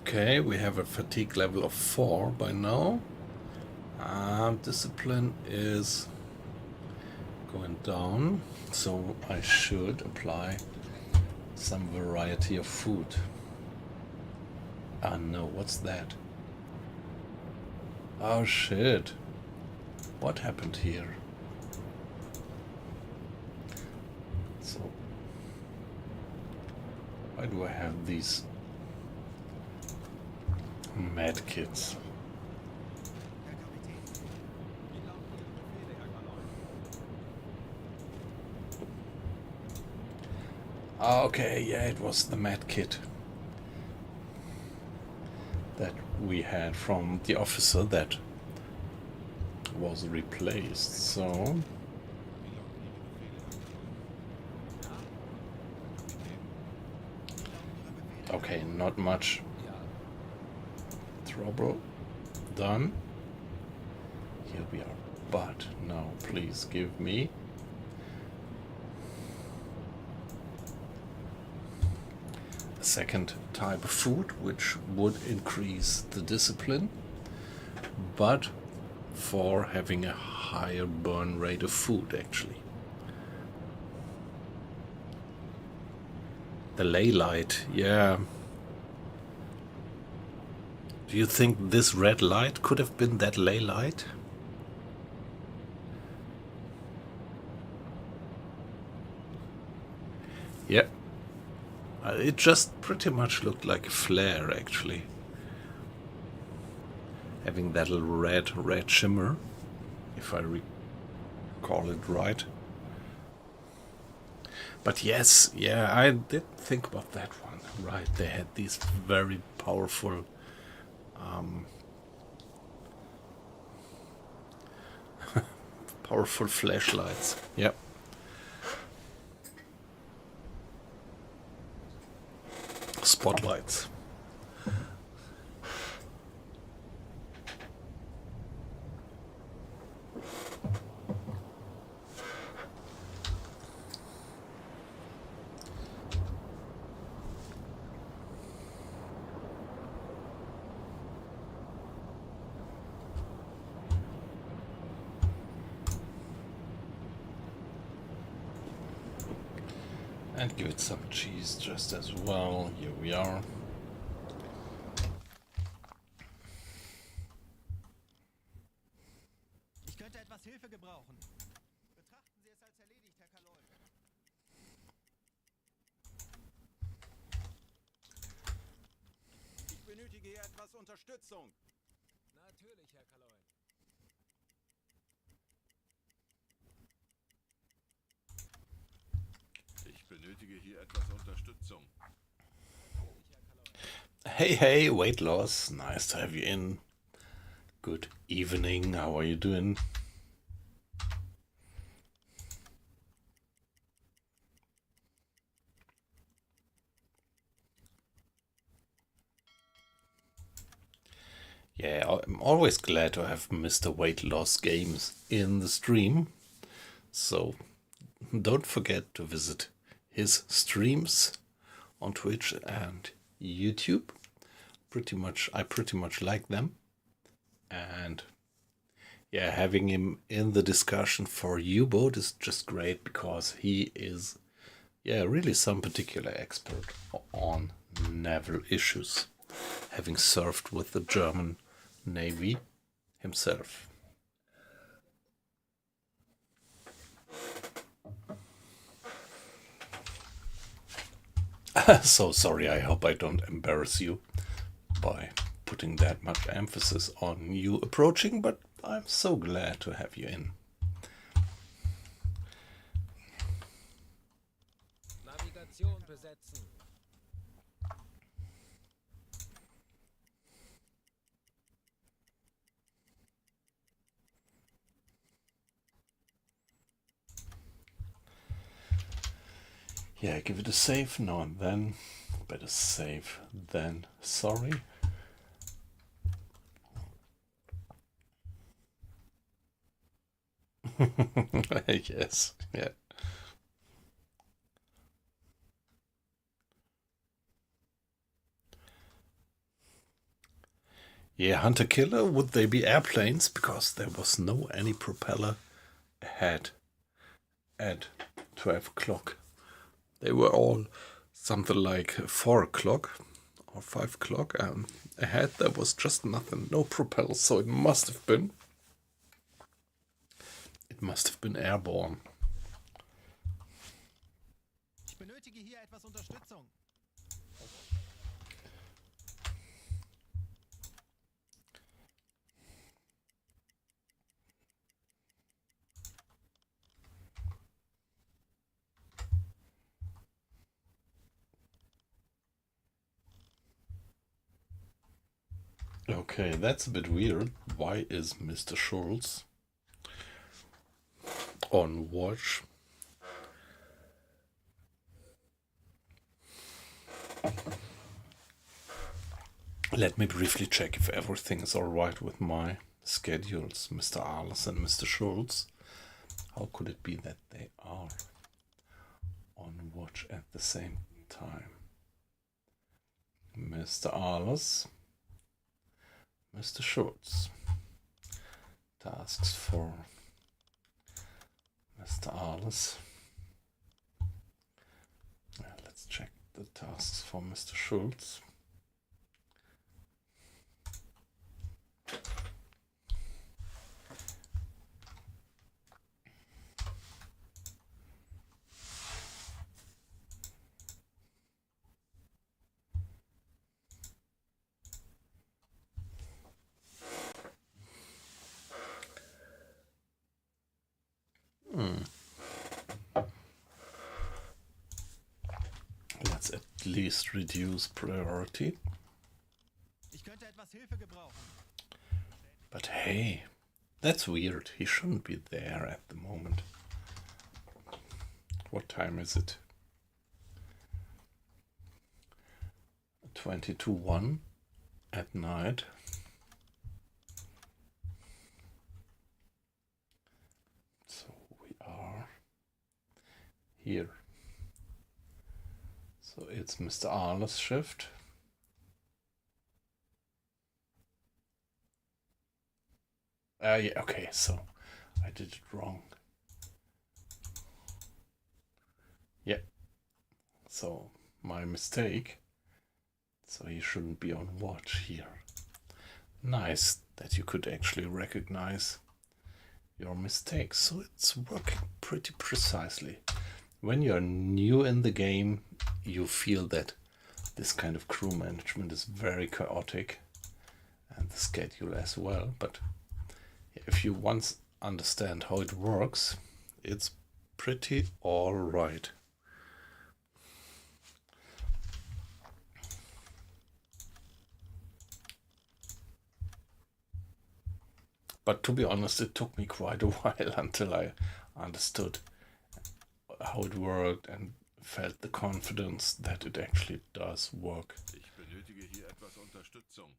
Okay, we have a fatigue level of 4 by now. Discipline is going down, so I should apply some variety of food. Ah no, what's that? Oh shit. What happened here? So, why do I have these med kits?
Herr Kapitän. Wie lauten Ihre Befehle, Herr Kaloy?
Okay, yeah, it was the med kit that we had from the officer that was replaced, so okay, not much trouble done. Here we are, but now please give me a second type of food which would increase the discipline, but for having a higher burn rate of food actually. The ley light, yeah. Do you think this red light could have been that ley light? Yeah. It just pretty much looked like a flare, actually. Having that little red shimmer, if I recall it right. But yes, yeah, I did think about that one. Right, they had these very powerful powerful flashlights. Yep. Spotlights. And give it some cheese just as well. Here we are.
Ich könnte etwas Hilfe gebrauchen. Betrachten Sie es als erledigt, Herr Kaloy.
Ich benötige hier etwas Unterstützung.
Natürlich, Herr Kaloy.
Ich benötige hier etwas Unterstützung.
Natürlich, Herr Kaloy.
Hey, weight loss. Nice to have you in. Good evening. How are you doing? Yeah, I'm always glad to have Mr. Weight Loss Games in the stream. So don't forget to visit his streams on Twitch and YouTube. I pretty much like them. And yeah, having him in the discussion for UBOAT is just great because he is, yeah, really some particular expert on naval issues, having served with the German Navy himself. So sorry, I hope I don't embarrass you by putting that much emphasis on you approaching, but I'm so glad to have you in.
Navigation besetzen.
Yeah, give it a save now and then. Better safe than sorry. Yes, yeah. Yeah, Hunter Killer, would they be airplanes? Because there was no any propeller ahead at 12 o'clock. They were all something like 4 o'clock or 5 o'clock. Ahead there was just nothing, no propeller, so it must have been airborne.
Ich benötige hier etwas Unterstützung.
Okay, that's a bit weird. Why is Mr. Schultz on watch? Let me briefly check if everything is alright with my schedules, Mr. Arles and Mr. Schultz. How could it be that they are on watch at the same time? Mr. Arles, Mr. Schultz. Tasks for Mr. Arles. Let's check the tasks for Mr. Schultz. Please reduce priority.
Ich könnte etwas Hilfe gebrauchen.
But hey, that's weird. He shouldn't be there at the moment. What time is it? 20 to 1 at night. So we are here. So it's Mr. Arle's shift. Yeah, okay, so I did it wrong. Yeah, so my mistake. So he shouldn't be on watch here. Nice that you could actually recognize your mistakes. So it's working pretty precisely. When you're new in the game, you feel that this kind of crew management is very chaotic, and the schedule as well. But if you once understand how it works, it's pretty all right. But to be honest, it took me quite a while until I understood how it worked and felt the confidence that it actually does work.
Ich benötige hier etwas Unterstützung.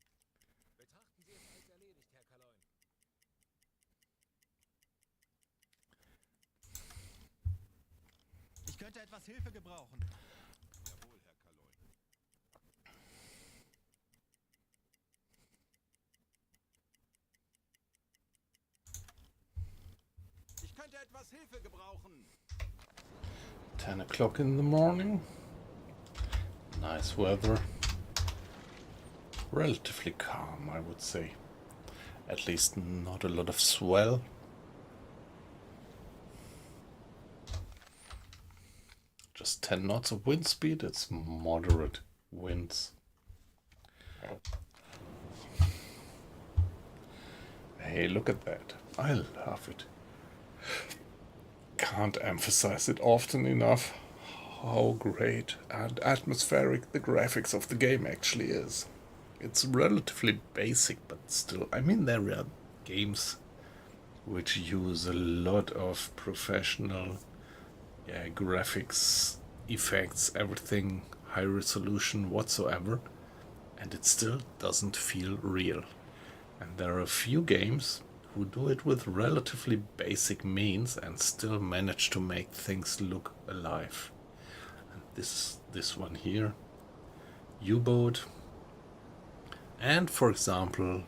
Betrachten Sie es als erledigt, Herr Kaloin.
Ich könnte etwas Hilfe gebrauchen.
Jawohl, Herr Kaloin.
Ich könnte etwas Hilfe gebrauchen.
10 o'clock in the morning. Nice weather. Relatively calm, I would say. At least not a lot of swell. Just 10 knots of wind speed. It's moderate winds. Hey, look at that. I love it. Can't emphasize it often enough how great and atmospheric the graphics of the game actually is. It's relatively basic, but still, I mean, there are games which use a lot of professional graphics, effects, everything, high resolution whatsoever, and it still doesn't feel real. And there are a few games who do it with relatively basic means and still manage to make things look alive. And this one here, UBOAT, and for example,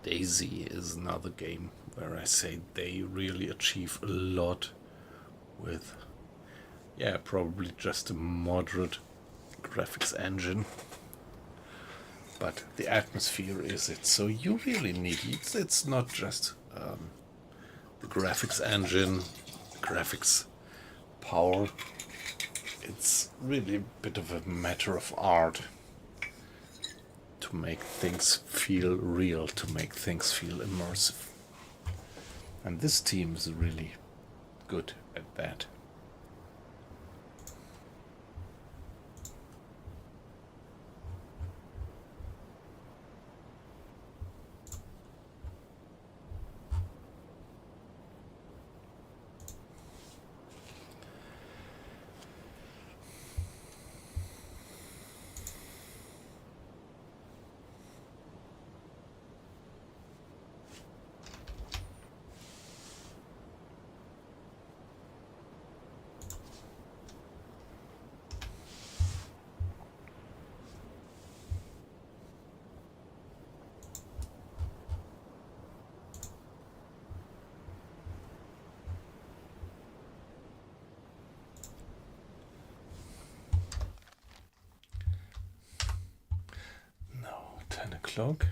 Daisy is another game where I say they really achieve a lot with, probably just a moderate graphics engine. But the atmosphere is it. So you really need it. It's not just the graphics engine, the graphics power. It's really a bit of a matter of art to make things feel real, to make things feel immersive. And this team is really good at that. Now 10 o'clock.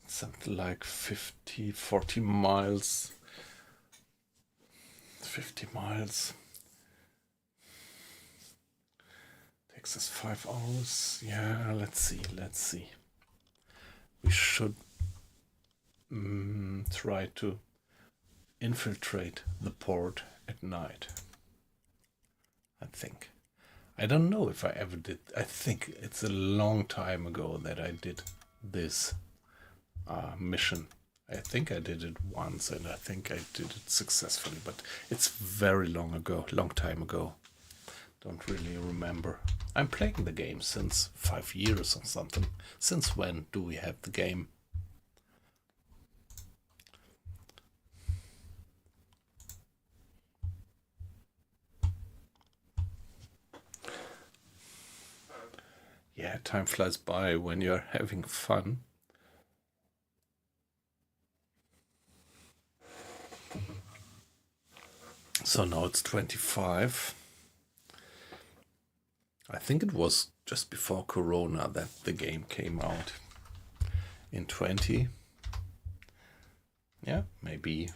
Something like 40 miles. 50 miles. Takes us 5 hours. Yeah, let's see. We should try to infiltrate the port at night, I think. I don't know if I ever did. I think it's a long time ago that I did this mission. I think I did it once, and I think I did it successfully, but it's very long ago, long time ago. Don't really remember. I'm playing the game since 5 years or something. Since when do we have the game? Yeah, time flies by when you're having fun. So now it's 25. I think it was just before Corona that the game came out. In 20. Yeah, maybe.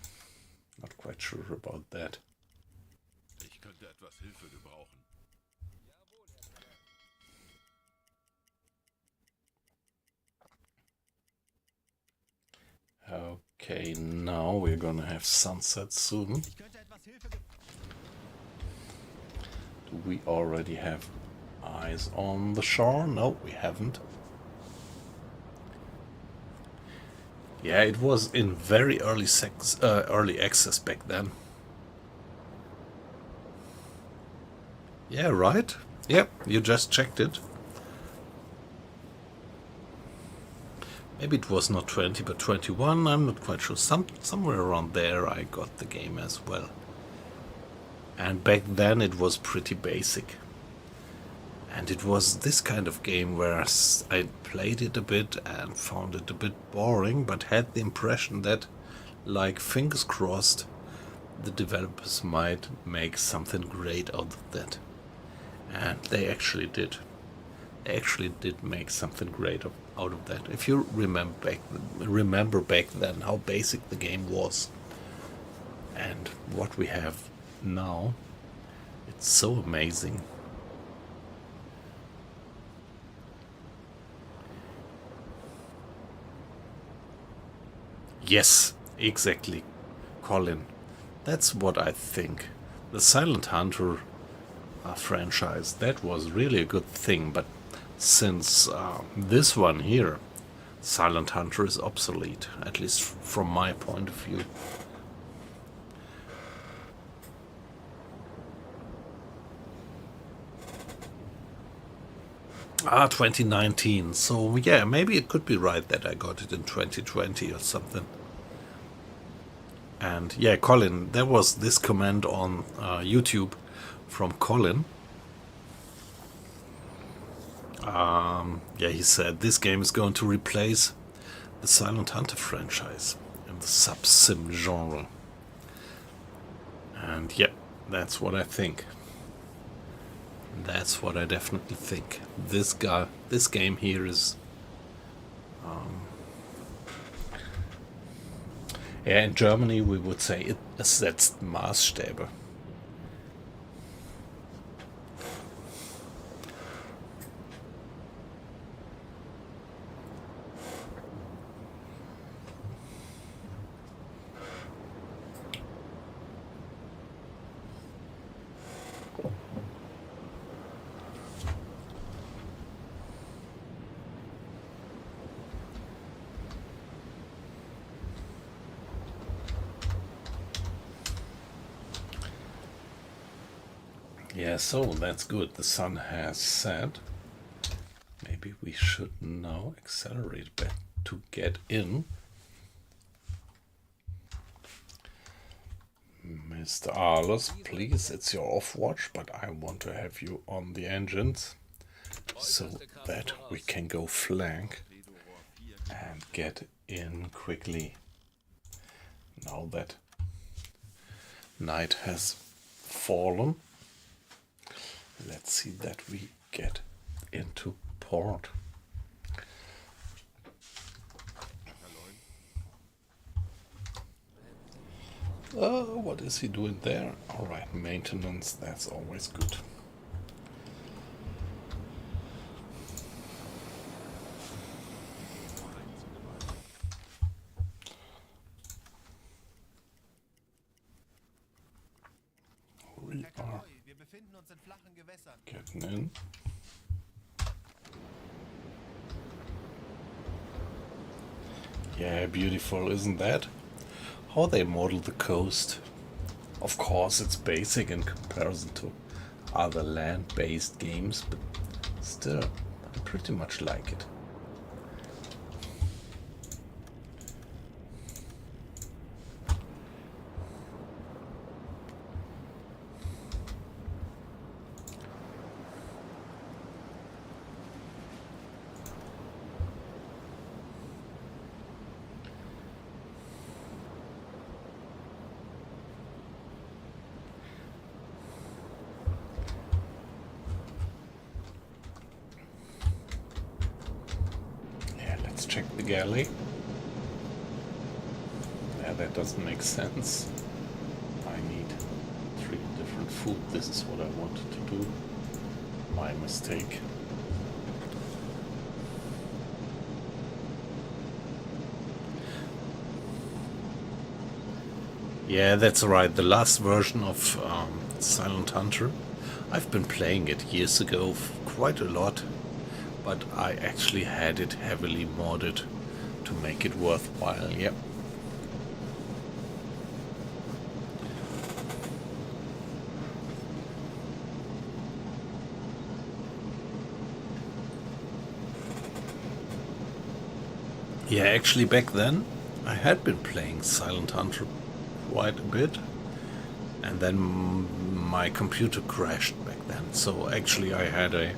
Not quite sure about that.
Ich könnte etwas Hilfe gebrauchen.
Okay, now we're gonna have sunset soon.
Ich könnte etwas Hilfe gebrauchen.
Do we already have eyes on the shore? No, we haven't. Yeah, it was in very early access back then. Yeah, right? Yep, you just checked it. Maybe it was not 20, but 21. I'm not quite sure. Somewhere around there I got the game as well. And back then it was pretty basic. And it was this kind of game where I played it a bit and found it a bit boring, but had the impression that, like, fingers crossed, the developers might make something great out of that. And they actually did. They actually did make something great out of that. If you remember back then how basic the game was and what we have now, it's so amazing. Yes, exactly, Colin. That's what I think. The Silent Hunter franchise, that was really a good thing, but since this one here, Silent Hunter is obsolete, at least from my point of view. Ah, 2019. So yeah, maybe it could be right that I got it in 2020 or something. And yeah, Colin, there was this comment on YouTube from Colin. Yeah, he said this game is going to replace the Silent Hunter franchise in the sub-sim genre. And yeah, that's what I think. That's what I definitely think. This game here is, yeah, in Germany we would say it setzt Maßstäbe. Yeah, so that's good. The sun has set. Maybe we should now accelerate a bit to get in. Mr. Arlos, please, it's your off watch, but I want to have you on the engines so that we can go flank and get in quickly. Now that night has fallen, let's see that we get into port. What is he doing there? Alright, maintenance, that's always good. We
Herr
are
Konvoi, wir befinden befinden uns in flachen Gewässern.
Getting in. Yeah, beautiful, isn't that? How they model the coast. Of course, it's basic in comparison to other land-based games, but still, I pretty much like it. Check the galley. Yeah, that doesn't make sense. I need 3 different food. This is what I wanted to do. My mistake. Yeah, that's right. The last version of Silent Hunter. I've been playing it years ago, quite a lot. But I actually had it heavily modded to make it worthwhile, yep. Yeah, actually back then I had been playing Silent Hunter quite a bit, and then my computer crashed back then, so actually I had a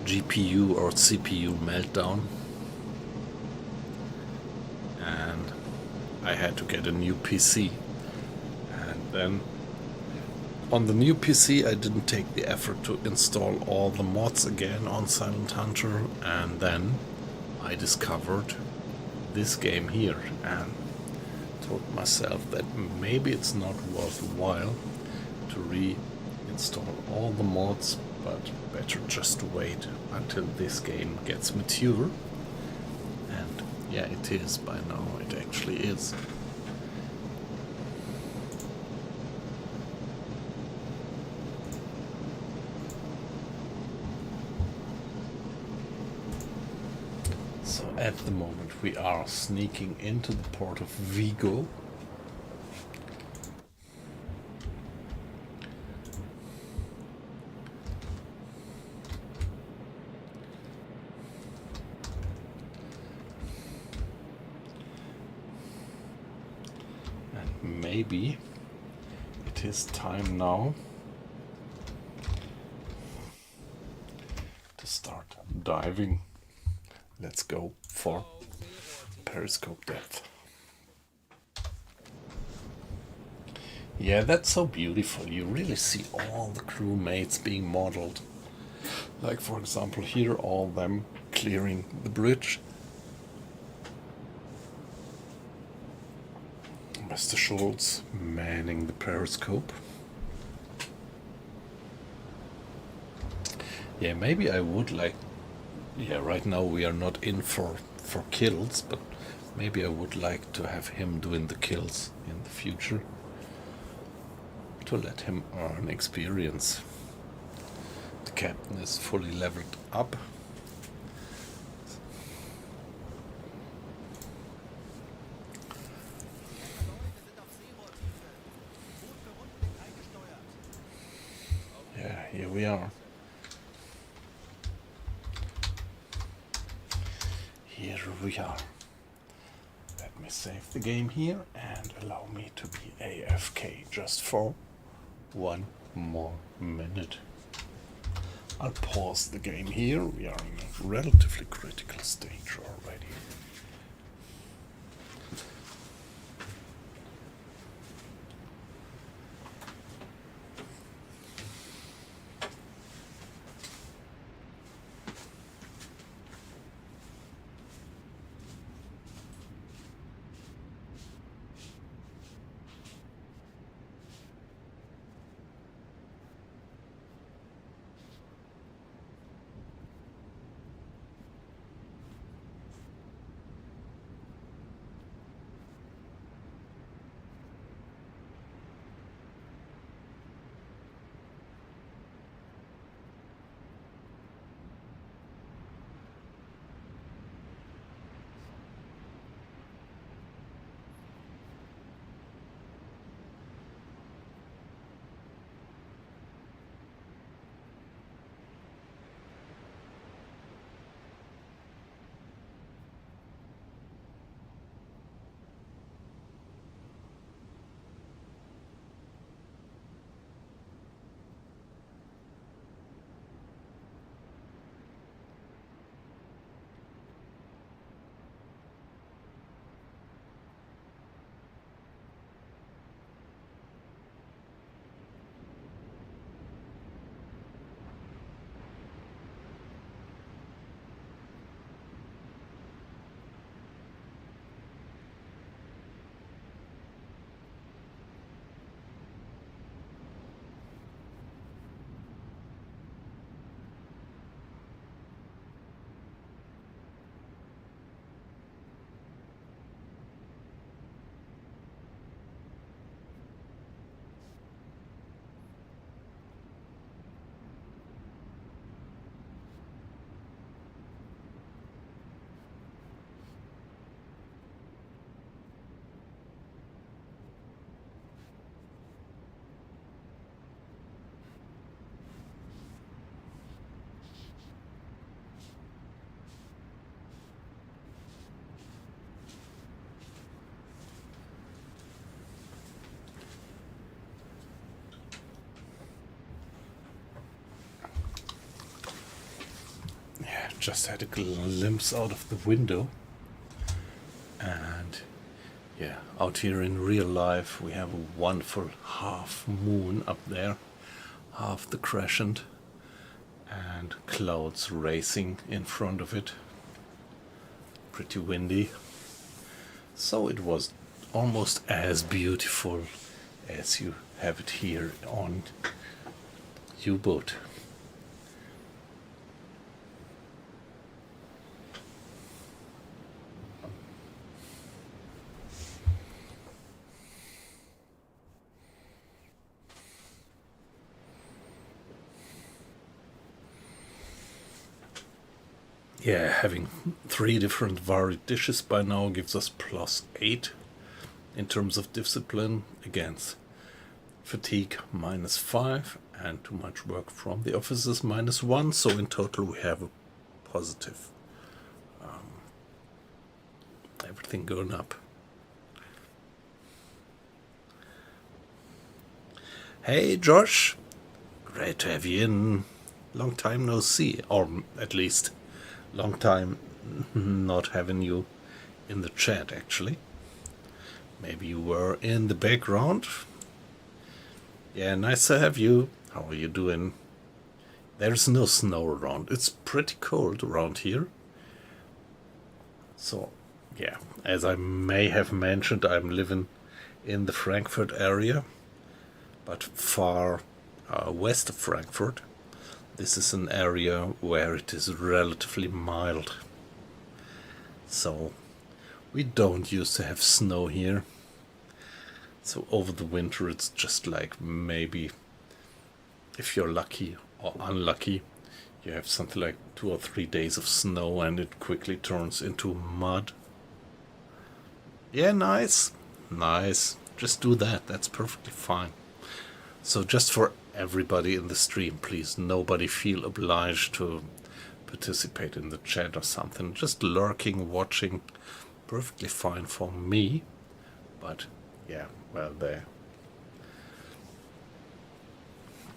GPU or CPU meltdown, and I had to get a new PC. And then on the new PC I didn't take the effort to install all the mods again on Silent Hunter, and then I discovered this game here and told myself that maybe it's not worthwhile to reinstall all the mods, but better just wait until this game gets mature. And yeah, it is by now, it actually is. So at the moment we are sneaking into the port of Vigo. Maybe it is time now to start diving. Let's go for periscope depth. Yeah, that's so beautiful. You really see all the crewmates being modeled. Like for example here, all them clearing the bridge. Mr. Schultz manning the periscope. Yeah, maybe I would like... Yeah, right now we are not in for kills, but maybe I would like to have him doing the kills in the future. To let him earn experience. The captain is fully leveled up. Yeah, here we are. Here we are. Let me save the game here and allow me to be AFK just for 1 more minute. I'll pause the game here. We are in a relatively critical stage already. just had a glimpse out of the window. And yeah, out here in real life we have a wonderful half moon up there, half the crescent, and clouds racing in front of it. Pretty windy. So it was almost as beautiful as you have it here on U-boat. Yeah, having 3 different varied dishes by now gives us +8 in terms of discipline against fatigue -5 and too much work from the officers -1. So in total we have a positive. Everything going up. Hey Josh, great to have you in. Long time no see, or at least long time not having you in the chat actually. Maybe you were in the background. Yeah, nice to have you. How are you doing? There's no snow around. It's pretty cold around here. So, yeah, as I may have mentioned, I'm living in the Frankfurt area, but far west of Frankfurt. This is an area where it is relatively mild. So, we don't used to have snow here. So over the winter it's just like maybe, if you're lucky or unlucky, you have something like 2 or 3 days of snow and it quickly turns into mud. Yeah, nice. Nice. Just do that. That's perfectly fine. So just for everybody in the stream, please, nobody feel obliged to participate in the chat or something. Just lurking, watching, perfectly fine for me. But yeah, well,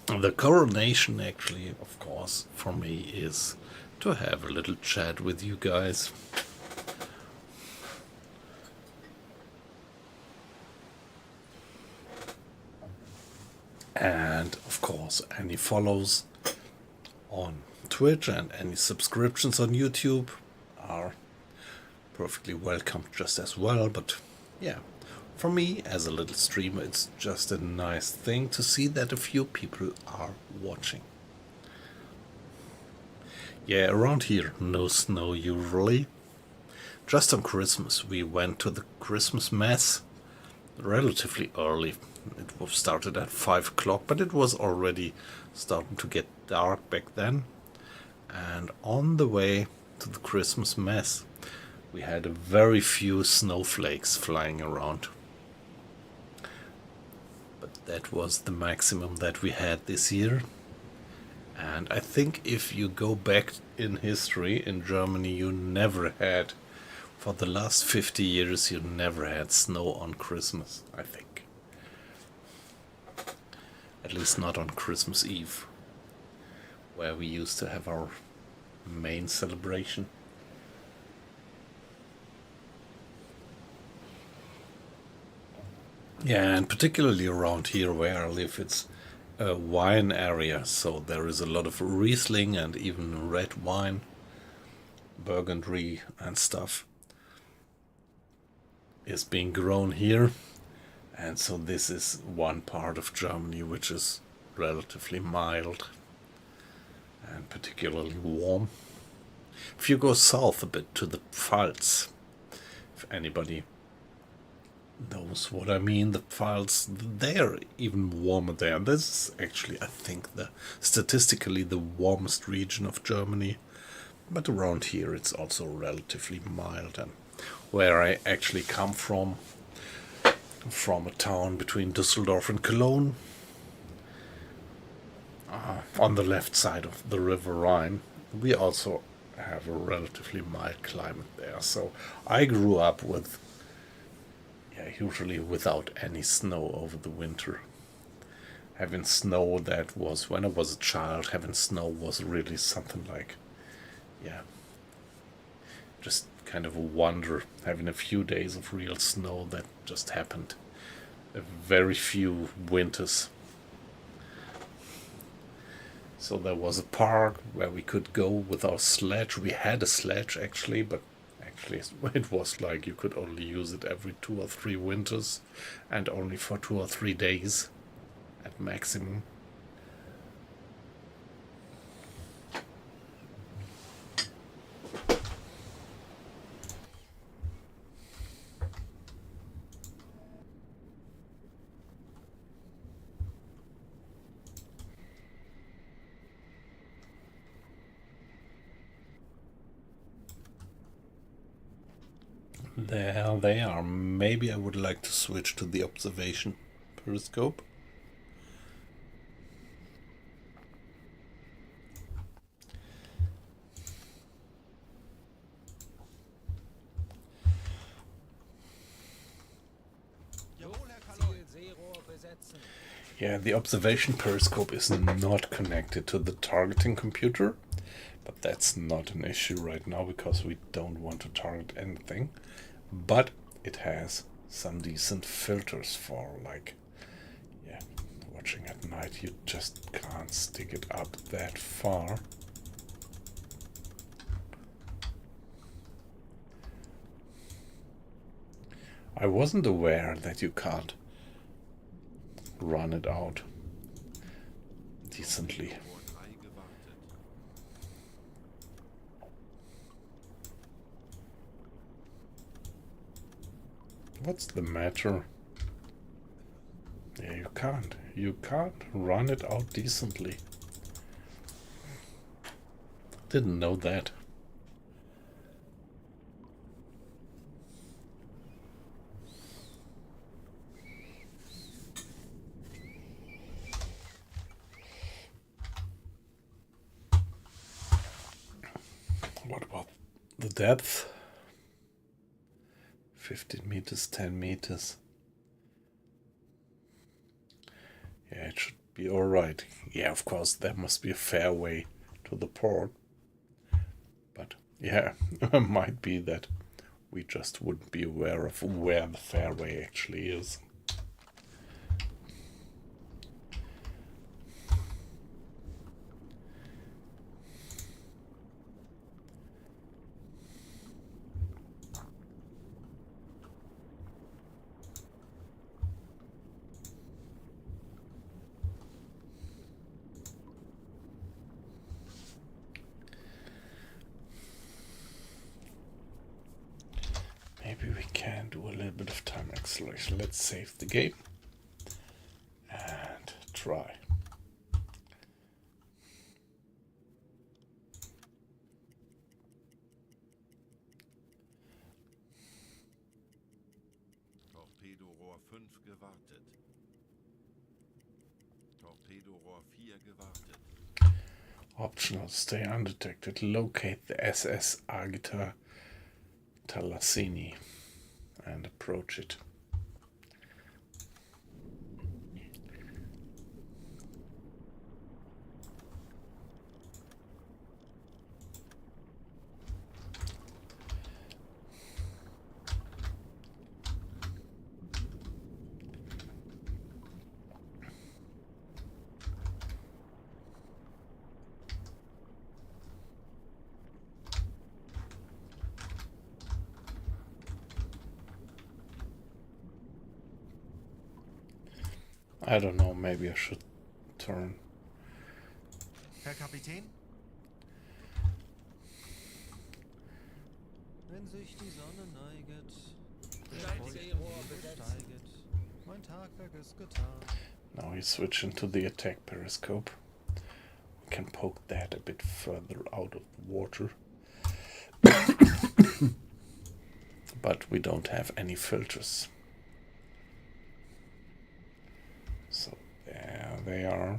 the coronation actually, of course, for me is to have a little chat with you guys. And of course, any follows on Twitch and any subscriptions on YouTube are perfectly welcome just as well. But yeah, for me as a little streamer, it's just a nice thing to see that a few people are watching. Yeah, around here no snow usually. Just on Christmas we went to the Christmas Mass relatively early. It was started at 5 o'clock, but it was already starting to get dark back then. And on the way to the Christmas Mass, we had a very few snowflakes flying around. But that was the maximum that we had this year. And I think if you go back in history in Germany, you never had, for the last 50 years, you never had snow on Christmas, I think. At least not on Christmas Eve, where we used to have our main celebration. Yeah, and particularly around here where I live, it's a wine area, so there is a lot of Riesling and even red wine, Burgundy and stuff is being grown here. And so this is one part of Germany which is relatively mild and particularly warm. If you go south a bit to the Pfalz, if anybody knows what I mean, the Pfalz, they're even warmer there. This is actually, I think, statistically the warmest region of Germany. But around here it's also relatively mild. And where I actually come from a town between Düsseldorf and Cologne, on the left side of the River Rhine, we also have a relatively mild climate there. So I grew up with, usually without any snow over the winter. Having snow, that was, when I was a child, having snow was really something like, just kind of a wonder, having a few days of real snow that just happened. A very few winters. So there was a park where we could go with our sledge. We had a sledge actually, but actually it was like you could only use it every 2 or 3 winters and only for 2 or 3 days at maximum. There they are. Maybe I would like to switch to the observation periscope.
Jawohl, Herr Kaloi.
Ziel Seerohr besetzen.
Yeah, the observation periscope is not connected to the targeting computer, but that's not an issue right now because we don't want to target anything. But it has some decent filters for, like, yeah, watching at night. You just can't stick it up that far. I wasn't aware that you can't run it out decently.
Tor 3 gewartet.
What's the matter? Yeah, you can't. You can't run it out decently. Didn't know that. What about the depth? 15 meters, 10 meters. Yeah, it should be alright. Yeah, of course, there must be a fair way to the port. But yeah, might be that we just wouldn't be aware of where the fairway actually is. Maybe we can do a little bit of time acceleration. Let's save the game and try.
Torpedorohr 5 gewartet. Torpedorohr 4 gewartet.
Optional, stay undetected. Locate the SS Agita Talassini and approach it. I don't know, maybe I should turn.
Herr Kapitän?
Wenn sich die Sonne neiget, der
Stein
feuchte
Seerohr
Wind
besetzen.
steiget, mein Tagwerk ist getan.
Now we switch into the attack periscope. We can poke that a bit further out of the water. But we don't have any filters. So there they are.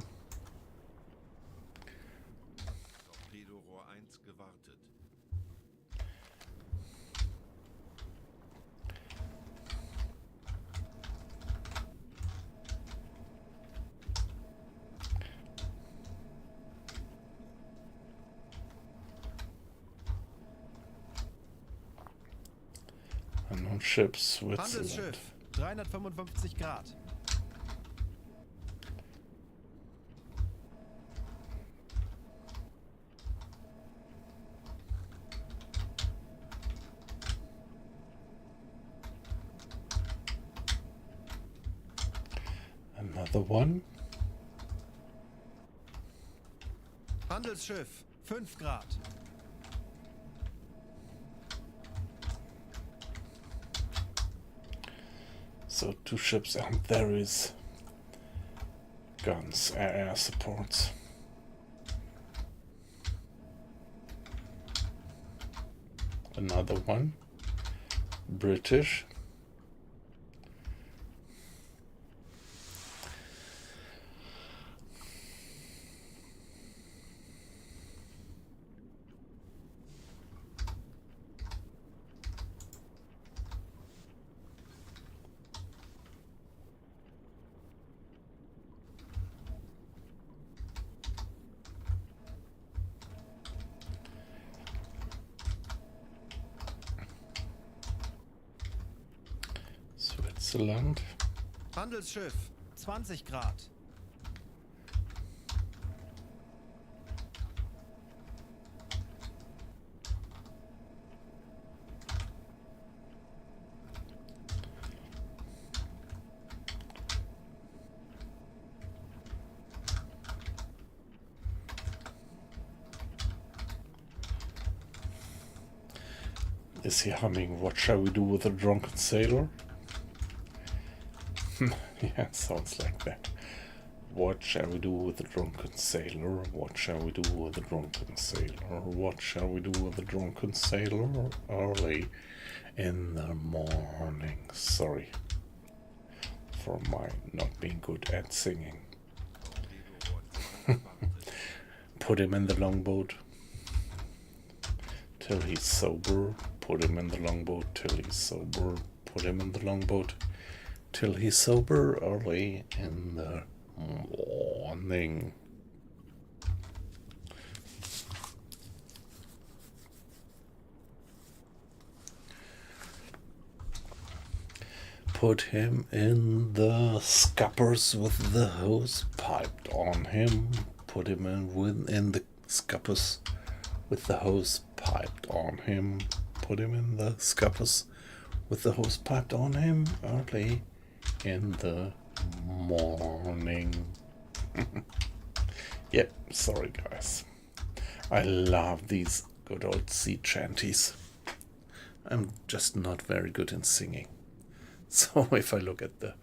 Torpedorohr 1 gewartet.
Unknown ship, Switzerland.
Handelsschiff, 355 Grad.
Another one.
Handelsschiff, 5 Grad.
So 2 ships, and there is guns, air supports. Another one. British. Switzerland.
Handelsschiff, 20 Grad.
Is he humming What Shall We Do with a Drunken Sailor? Yeah, sounds like that. What shall we do with the drunken sailor? What shall we do with the drunken sailor? What shall we do with the drunken sailor? Early in the morning. Sorry for my not being good at singing. Put him in the longboat till he's sober. Put him in the longboat till he's sober. Put him in the longboat till he's sober early in the morning. Put him in the scuppers with the hose piped on him. Put him in the scuppers with the hose piped on him. Put him in the scuppers with the hose piped on him early in the morning. Yep, sorry guys. I love these good old sea chanties. I'm just not very good in singing. So if I look at the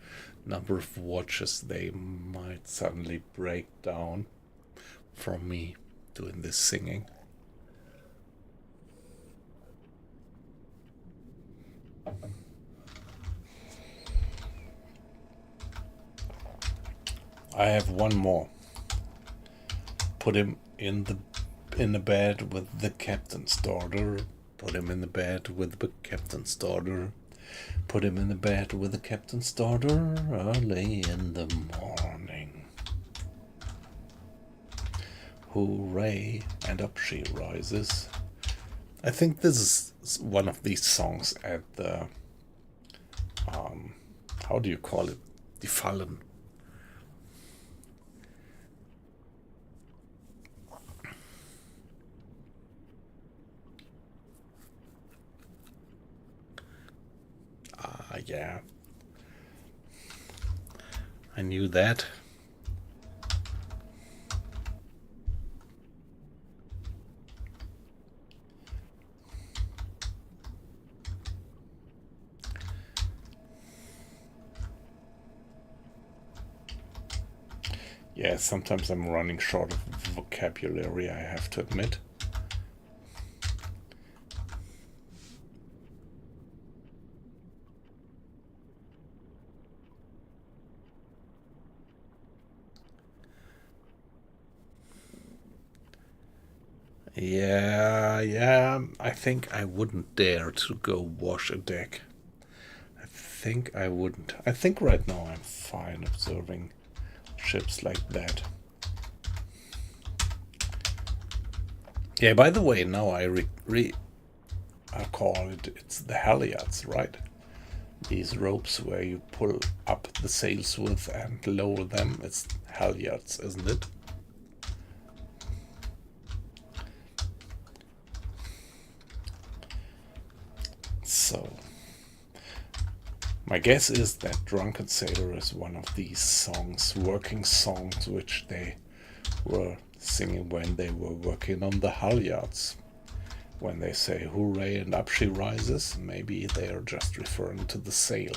number of watches, they might suddenly break down from me doing this singing. I have one more. Put him in the bed with the captain's daughter. Put him in the bed with the captain's daughter. Put him in the bed with the captain's daughter early in the morning. Hooray, and up she rises. I think this is one of these songs at the how do you call it? Die Fallen. Yeah. I knew that. Yeah, sometimes I'm running short of vocabulary, I have to admit. Yeah, I think I wouldn't dare to go wash a deck. I think I wouldn't. I think right now I'm fine observing ships like that. Yeah, by the way, now I I call it, it's the halyards, right? These ropes where you pull up the sails with and lower them, it's halyards, isn't it? So, my guess is that Drunken Sailor is one of these songs, working songs, which they were singing when they were working on the halyards. When they say hooray and up she rises, maybe they are just referring to the sail,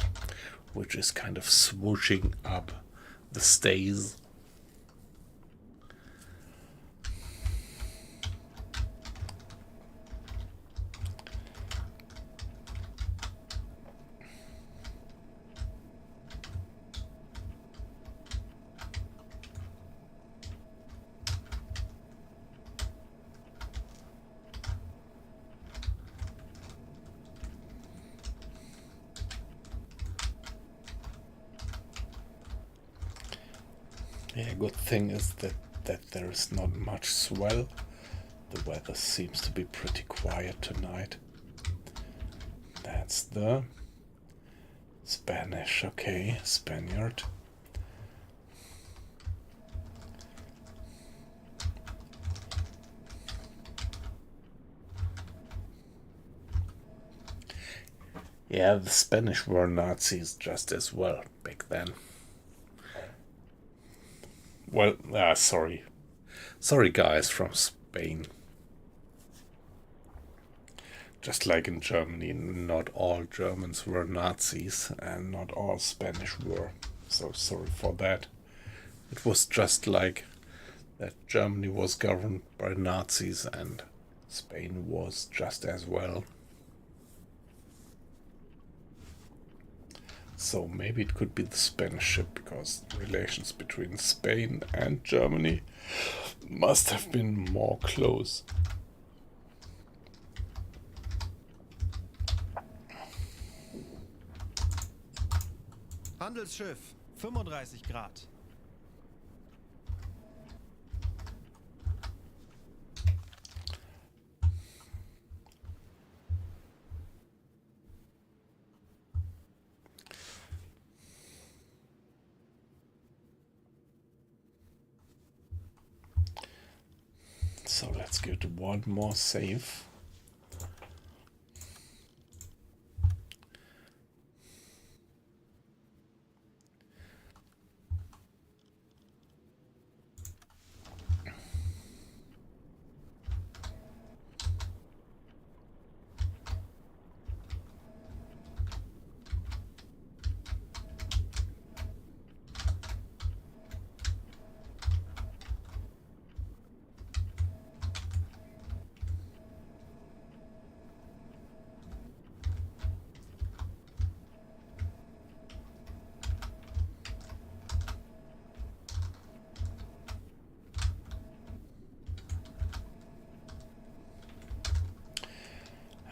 which is kind of swooshing up the stays. Yeah, good thing is that there is not much swell. The weather seems to be pretty quiet tonight. That's the Spanish, okay, Spaniard. Yeah, the Spanish were Nazis just as well back then. Well, sorry. Sorry, guys from Spain. Just like in Germany, not all Germans were Nazis and not all Spanish were. So sorry for that. It was just like that Germany was governed by Nazis and Spain was just as well. So maybe it could be the Spanish ship, because relations between Spain and Germany must have been more close.
Handelsschiff, 35 Grad.
So let's go to one more save.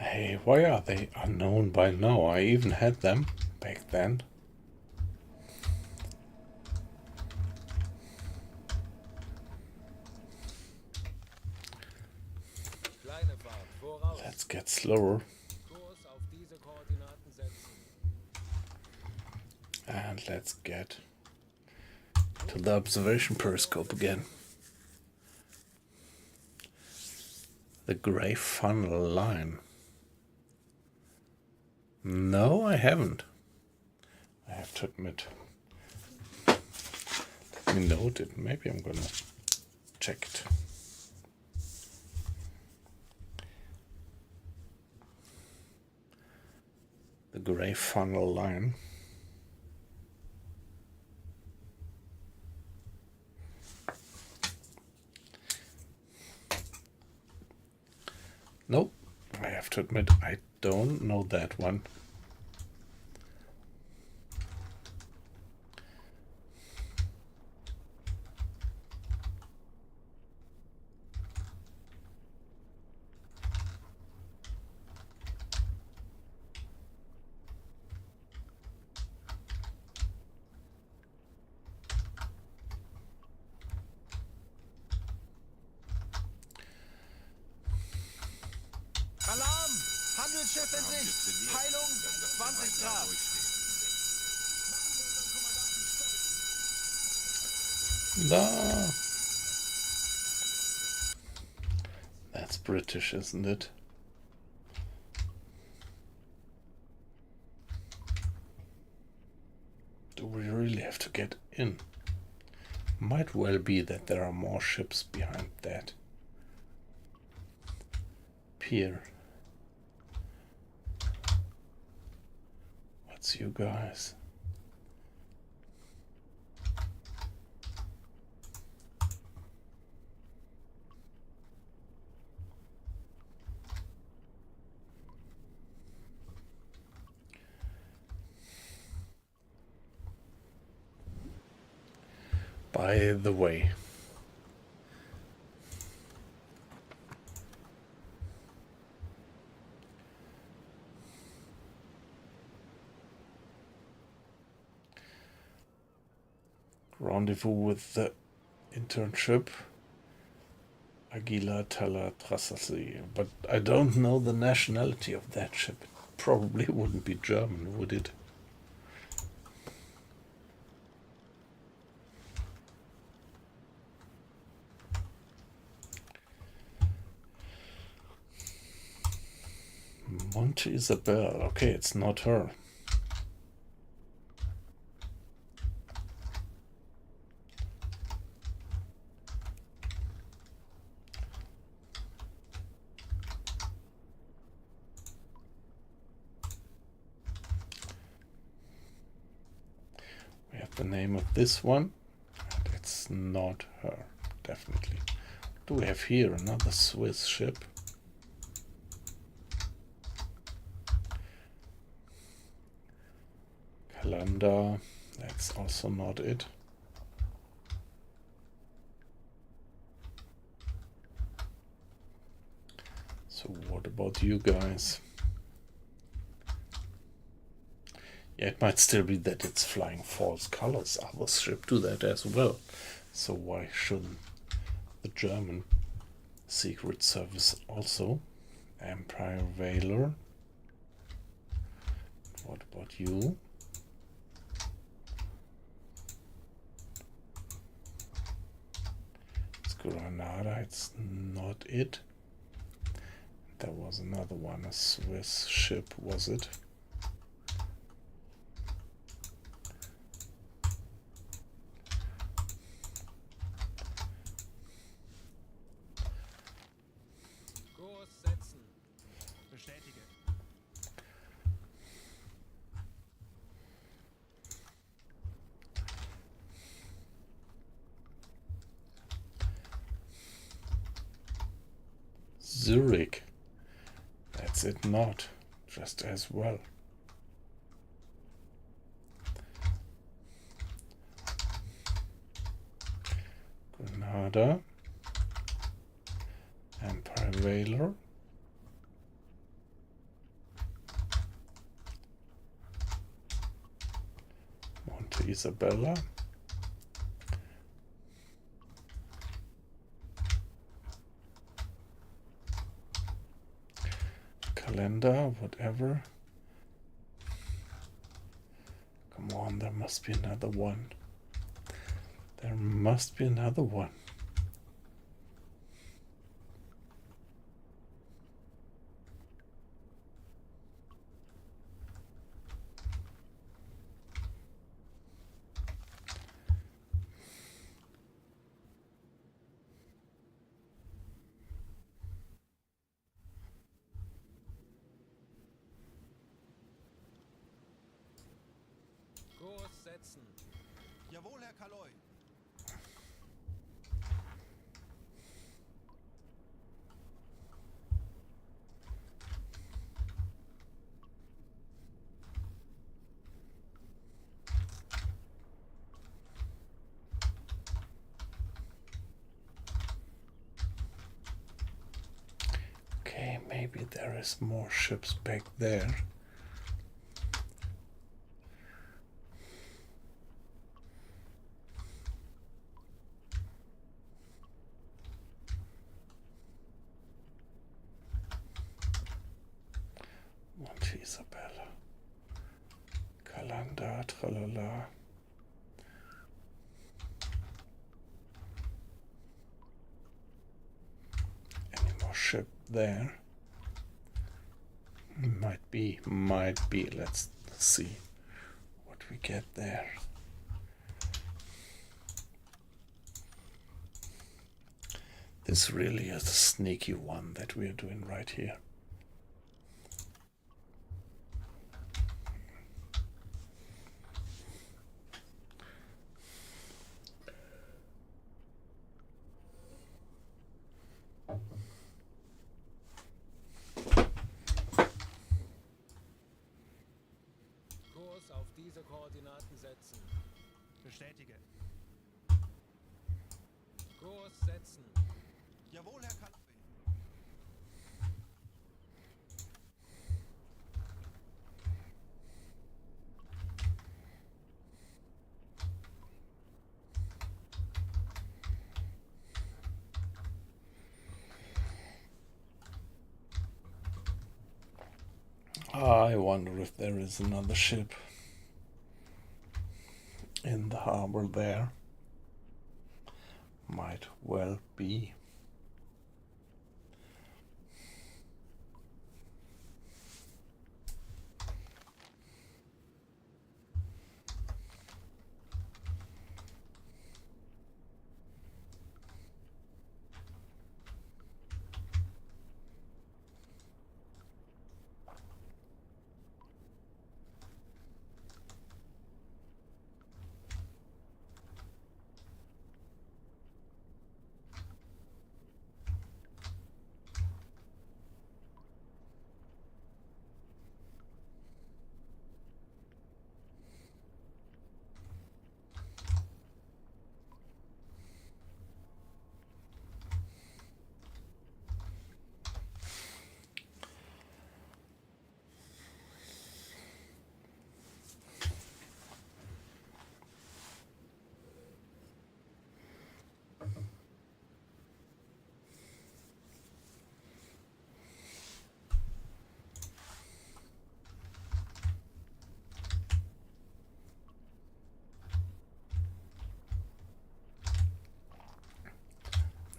Hey, why are they unknown by now? I even had them back then.
Kleine Fahrt, voraus.
Let's get slower
Kurs auf diese Koordinaten setzen.
and let's get to the observation periscope again. The gray funnel line. No, I haven't. I have to admit. Let me note it. Maybe I'm gonna check it. The gray funnel line. Nope. I have to admit, I don't know that one.
Alarm! Handelsschiff in Sicht. Peilung 20 Grad.
No. That's British, isn't it? Do we really have to get in? Might well be that there are more ships behind that pier. What's you guys? By the way, rendezvous with the internship Aguila Tala Trassasi, but I don't know the nationality of that ship. It probably wouldn't be German, would it? Monte Isabel. Okay, it's not her. We have the name of this one, and it's not her, definitely. Do we have here another Swiss ship? Calendar, that's also not it. So what about you guys? Yeah, it might still be that it's flying false colors. Other ships do that as well. So why shouldn't the German Secret Service also? Empire Valor. What about you? It's Granada, it's not it. There was another one, a Swiss ship, was it?
Kurs setzen.
Bestätige.
Zurich. That's it not. Just as well. Granada. Empire Valor. Monte Isabella. Calendar, whatever. Come on, there must be another one. There must be another one.
Kurs setzen.
Jawohl, Herr Kaloy.
Okay, maybe there is more ships back there. Isabella. Kalanda, tralala. Any more ship there? Might be. Let's see what we get there. This really is a sneaky one that we are doing right here.
Kurs auf diese Koordinaten setzen.
Bestätige.
Kurs setzen.
Jawohl, Herr Kaloi.
I wonder if there is another ship in the harbor there. Might well be.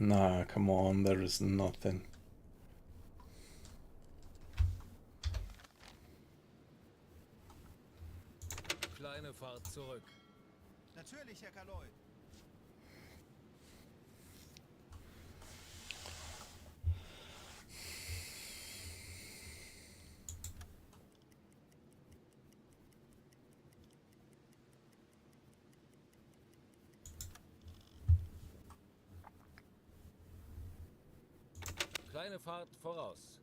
Nah, come on, there is nothing.
Kleine Fahrt zurück.
Natürlich, Herr Kaloi.
Kleine Fahrt voraus.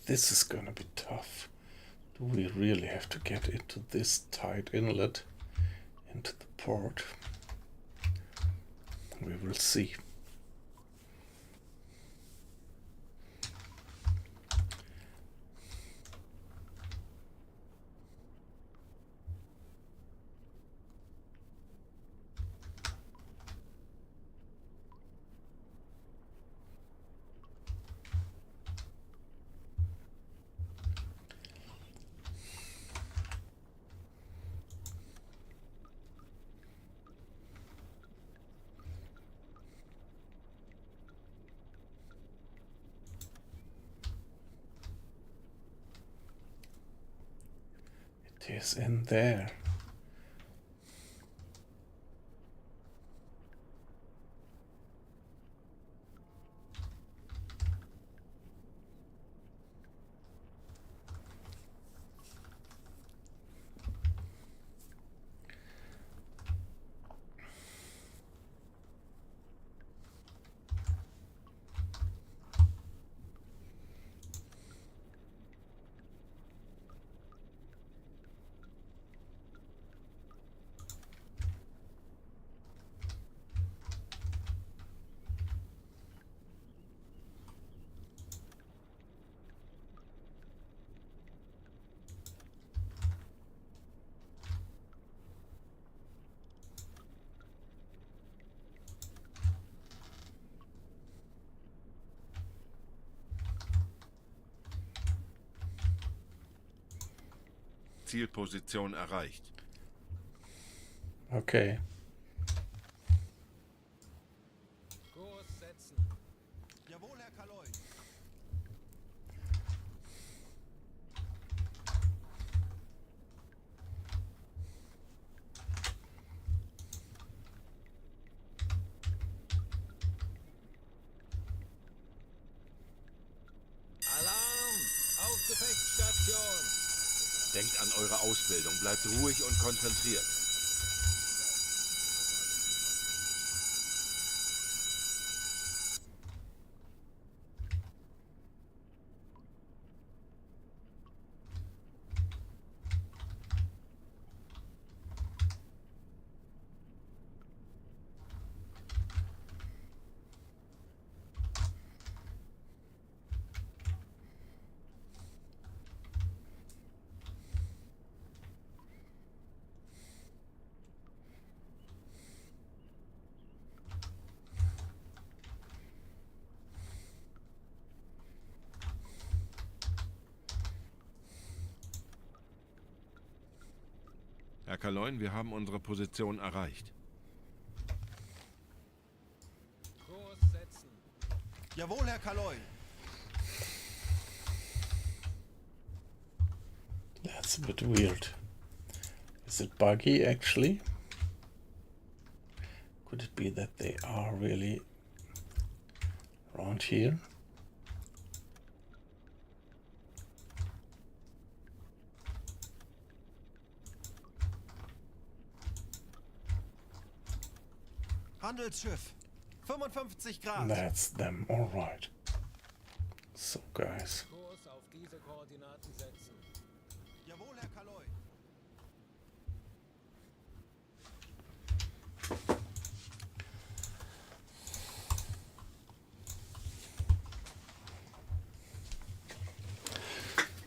This is gonna be tough. Do we really have to get into this tight inlet, into the port? We will see. It is in there.
Zielposition erreicht.
Okay.
Kurs setzen.
Jawohl, Herr Kaloi.
Alarm! Auf Gefechtsstation!
Denkt an eure Ausbildung, bleibt ruhig und konzentriert. Herr Kaloin, wir haben unsere Position erreicht.
Kurs setzen.
Jawohl, Herr Kaloi.
That's a bit weird. Is it buggy actually? Could it be that they are really around here?
Handelsschiff. 55 Grad.
That's them, alright. So guys,
Kurs auf diese Koordinaten setzen.
Jawohl, Herr Kaloi.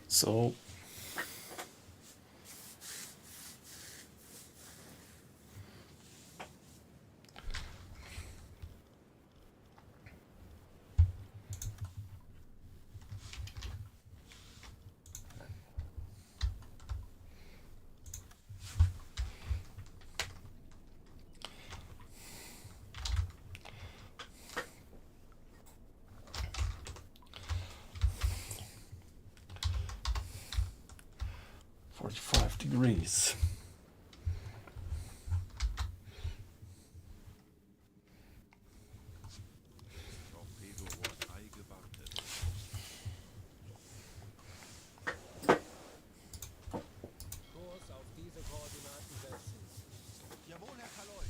so degrees.
Torpedo-Rohr 3 gewartet.
Kurs auf diese Koordinaten setzen.
Jawohl, Herr Kaloi.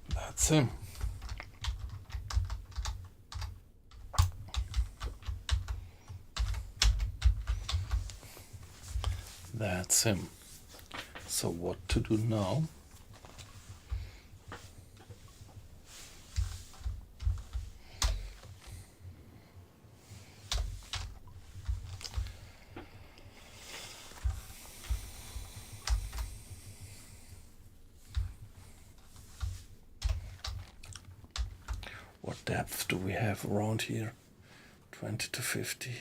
That's him. That's him. So what to do now? What depth do we have around here? 20 to 50.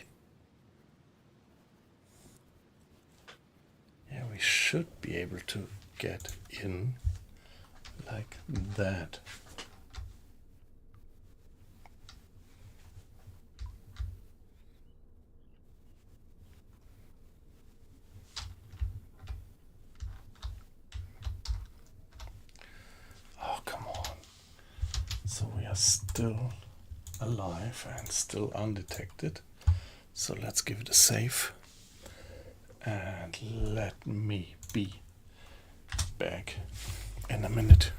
Yeah, we should be able to get in like that. Oh, come on. So we are still alive and still undetected. So let's give it a save. And let me be back in a minute.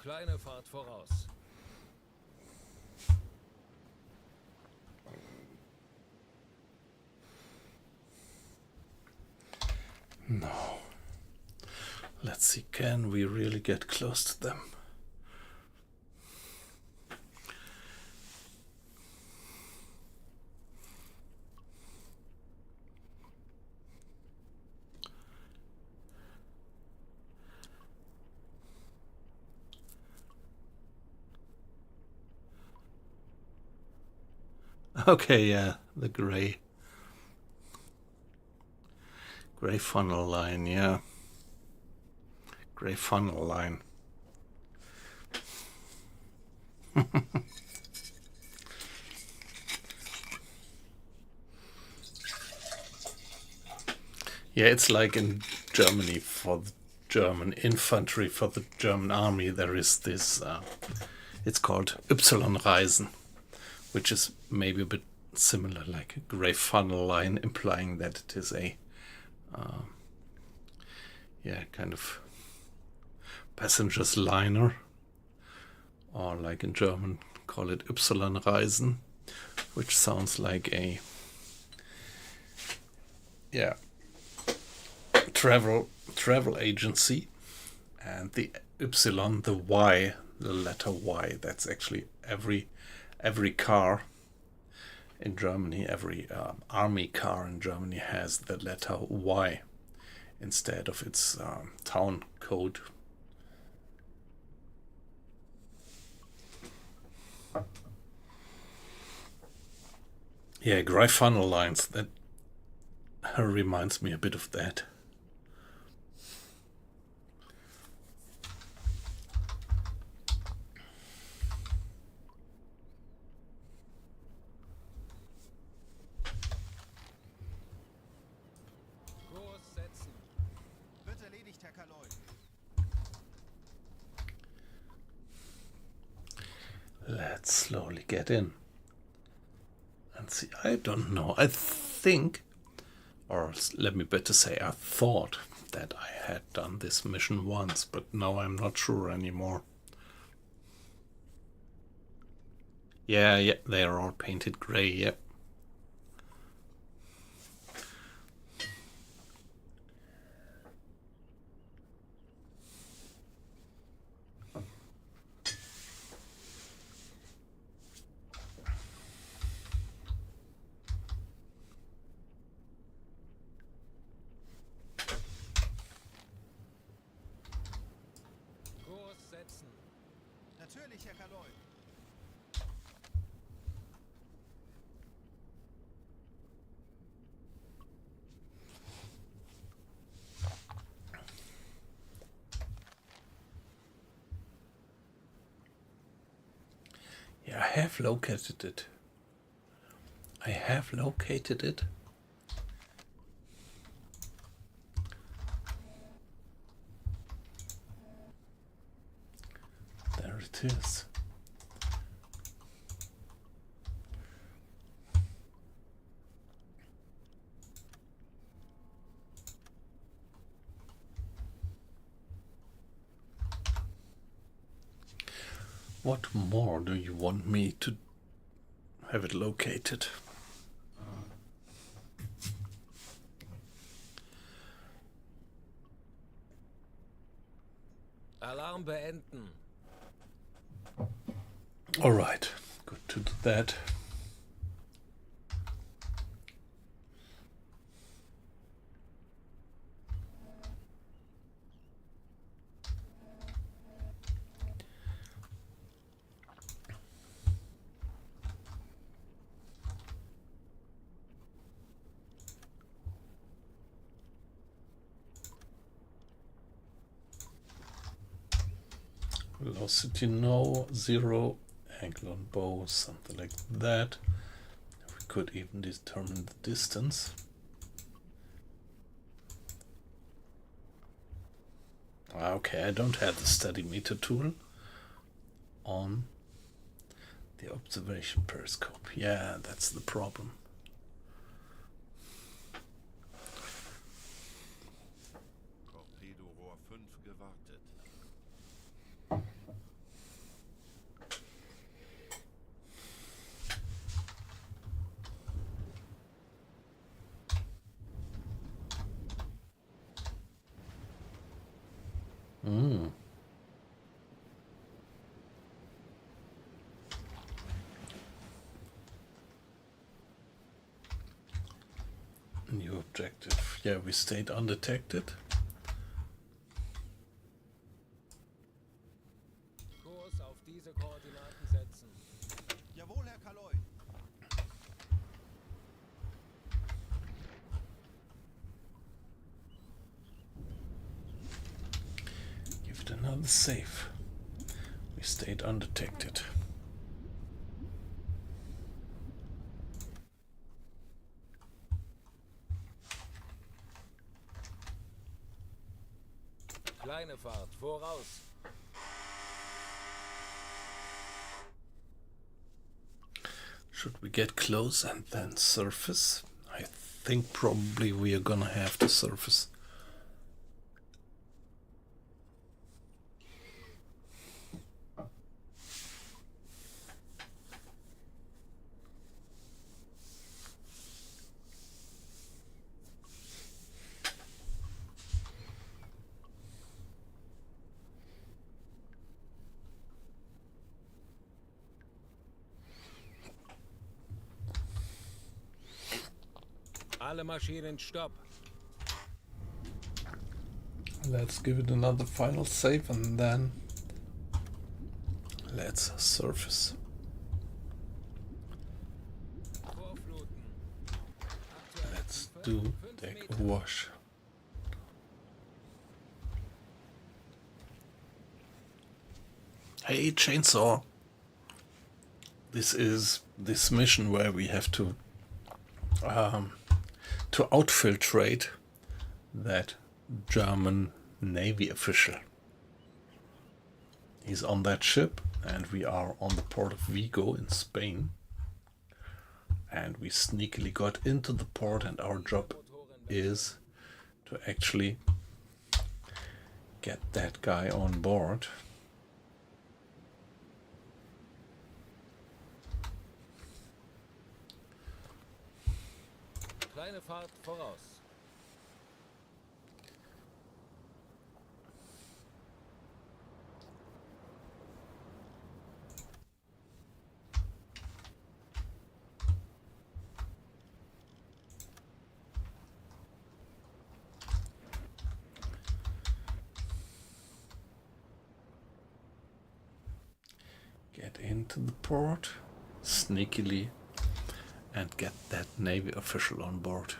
kleine Fahrt voraus.
No. Let's see, can we really get close to them? Okay, yeah, the gray funnel line, yeah. Gray funnel line. Yeah, it's like in Germany for the German infantry, for the German army, there is this, it's called Y-Reisen, which is maybe a bit similar, like a gray funnel line, implying that it is a, yeah, kind of passenger's liner, or like in German, call it Y-Reisen, which sounds like a, yeah, travel agency. And the Y, the Y, the letter Y, that's actually every car in Germany, every army car in Germany has the letter Y instead of its town code. Yeah, gray funnel lines, that reminds me a bit of that.
Kurs setzen.
Wird erledigt, Herr Kaloi.
Let's slowly get in and see. I don't know. I think, or let me better say, I thought that I had done this mission once, but now I'm not sure anymore. Yeah, they are all painted gray, yep.
Kurs setzen.
Natürlich, Herr Kaloi.
Yeah, I have located it. There it is. What more do you want me to have it located?
Alarm beenden.
All right, good to do that. Velocity no, 0, angle on bow, something like that. We could even determine the distance. Okay, I don't have the study meter tool on the observation periscope. Yeah, that's the problem.
Torpedorohr 5 gewartet.
New objective. Yeah, we stayed undetected.
Kurs auf diese Koordinaten setzen.
Jawohl, Herr Kaloi.
Give it another save. We stayed undetected.
Kleine Fahrt, voraus.
Should we get close and then surface? I think probably we are gonna have to surface.
Alle Maschinen stopp.
Let's give it another final save and then let's surface.
Vorfluten.
Let's do deck wash. Hey, Chainsaw! This is this mission where we have to outfiltrate that German Navy official. He's on that ship, and we are on the port of Vigo in Spain. And we sneakily got into the port, and our job is to actually get that guy on board.
Kleine Fahrt, voraus.
Get into the port sneakily and get that Navy official on board.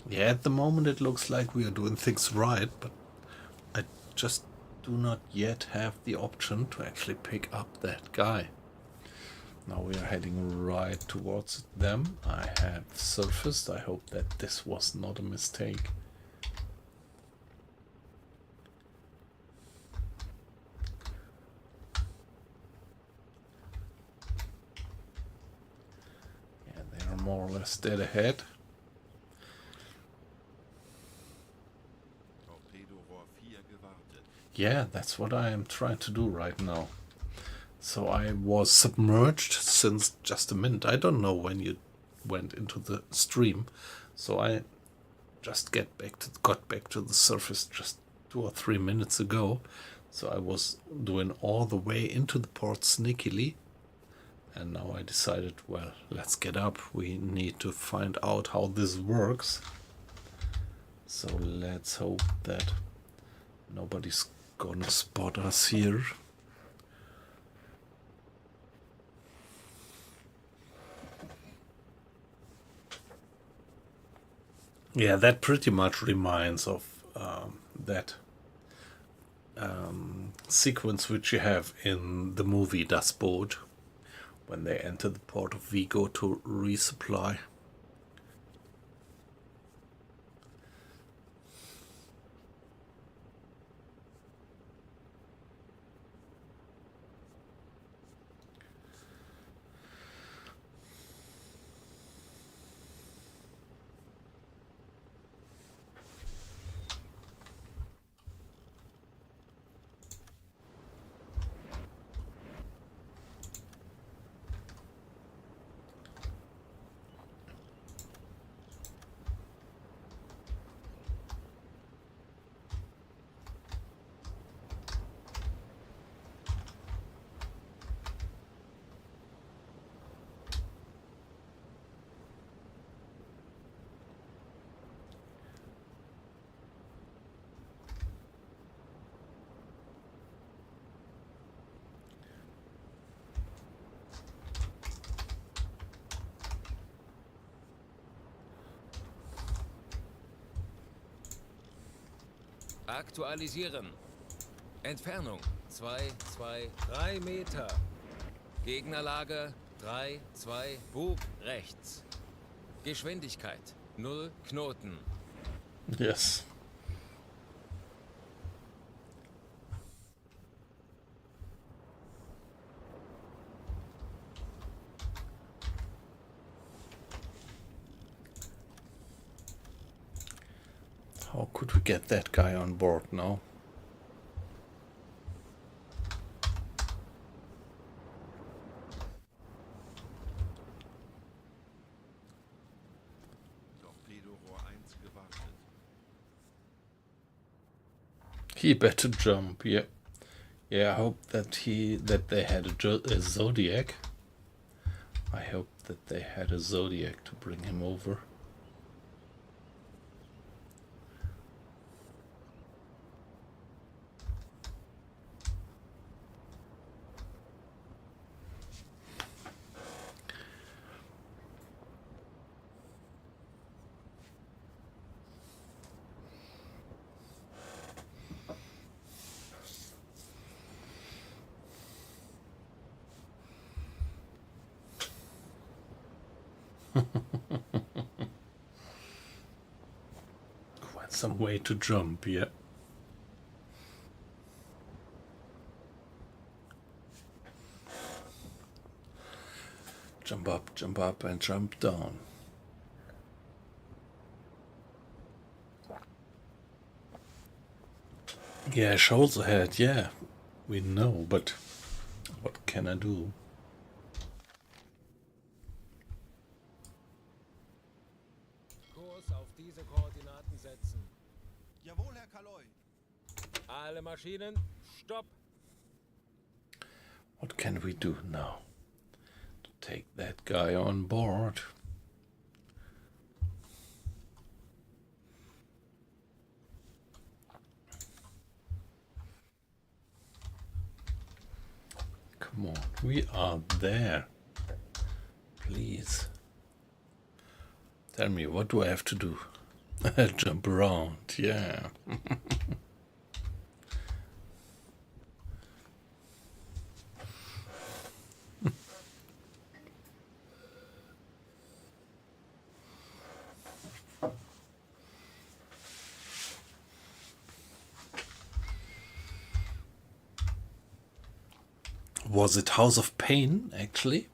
Yeah, at the moment it looks like we are doing things right, but I just do not yet have the option to actually pick up that guy. Now we are heading right towards them. I have surfaced. I hope that this was not a mistake. Yeah, they are more or less dead ahead.
Torpedorohr 4 gewartet.
Yeah, that's what I am trying to do right now. So I was submerged since just a minute. I don't know when you went into the stream. So I just got back to the surface just 2 or 3 minutes ago. So I was doing all the way into the port sneakily. And now I decided, well, let's get up. We need to find out how this works. So let's hope that nobody's gonna spot us here. Yeah, that pretty much reminds of that sequence which you have in the movie Das Boot, when they enter the port of Vigo to resupply.
Aktualisieren. Entfernung 2, 2, 3 Meter. Gegnerlage 3, 2, Bug rechts. Geschwindigkeit 0 Knoten.
Yes. How could we get that guy on board now?
Torpedorohr 1 gewartet.
He better jump, yeah. Yeah, I hope that they had a Zodiac. I hope that they had a Zodiac to bring him over. Quite some way to jump, yeah. Jump up, and jump down. Yeah, shoals ahead, yeah. We know, but what can I do?
Kurs auf diese Koordinaten setzen.
Jawohl, Herr Kaloi.
Alle Maschinen, stopp.
What can we do now to take that guy on board? Come on, we are there. Please. Tell me, what do I have to do? Jump around, yeah. Was it House of Pain, actually?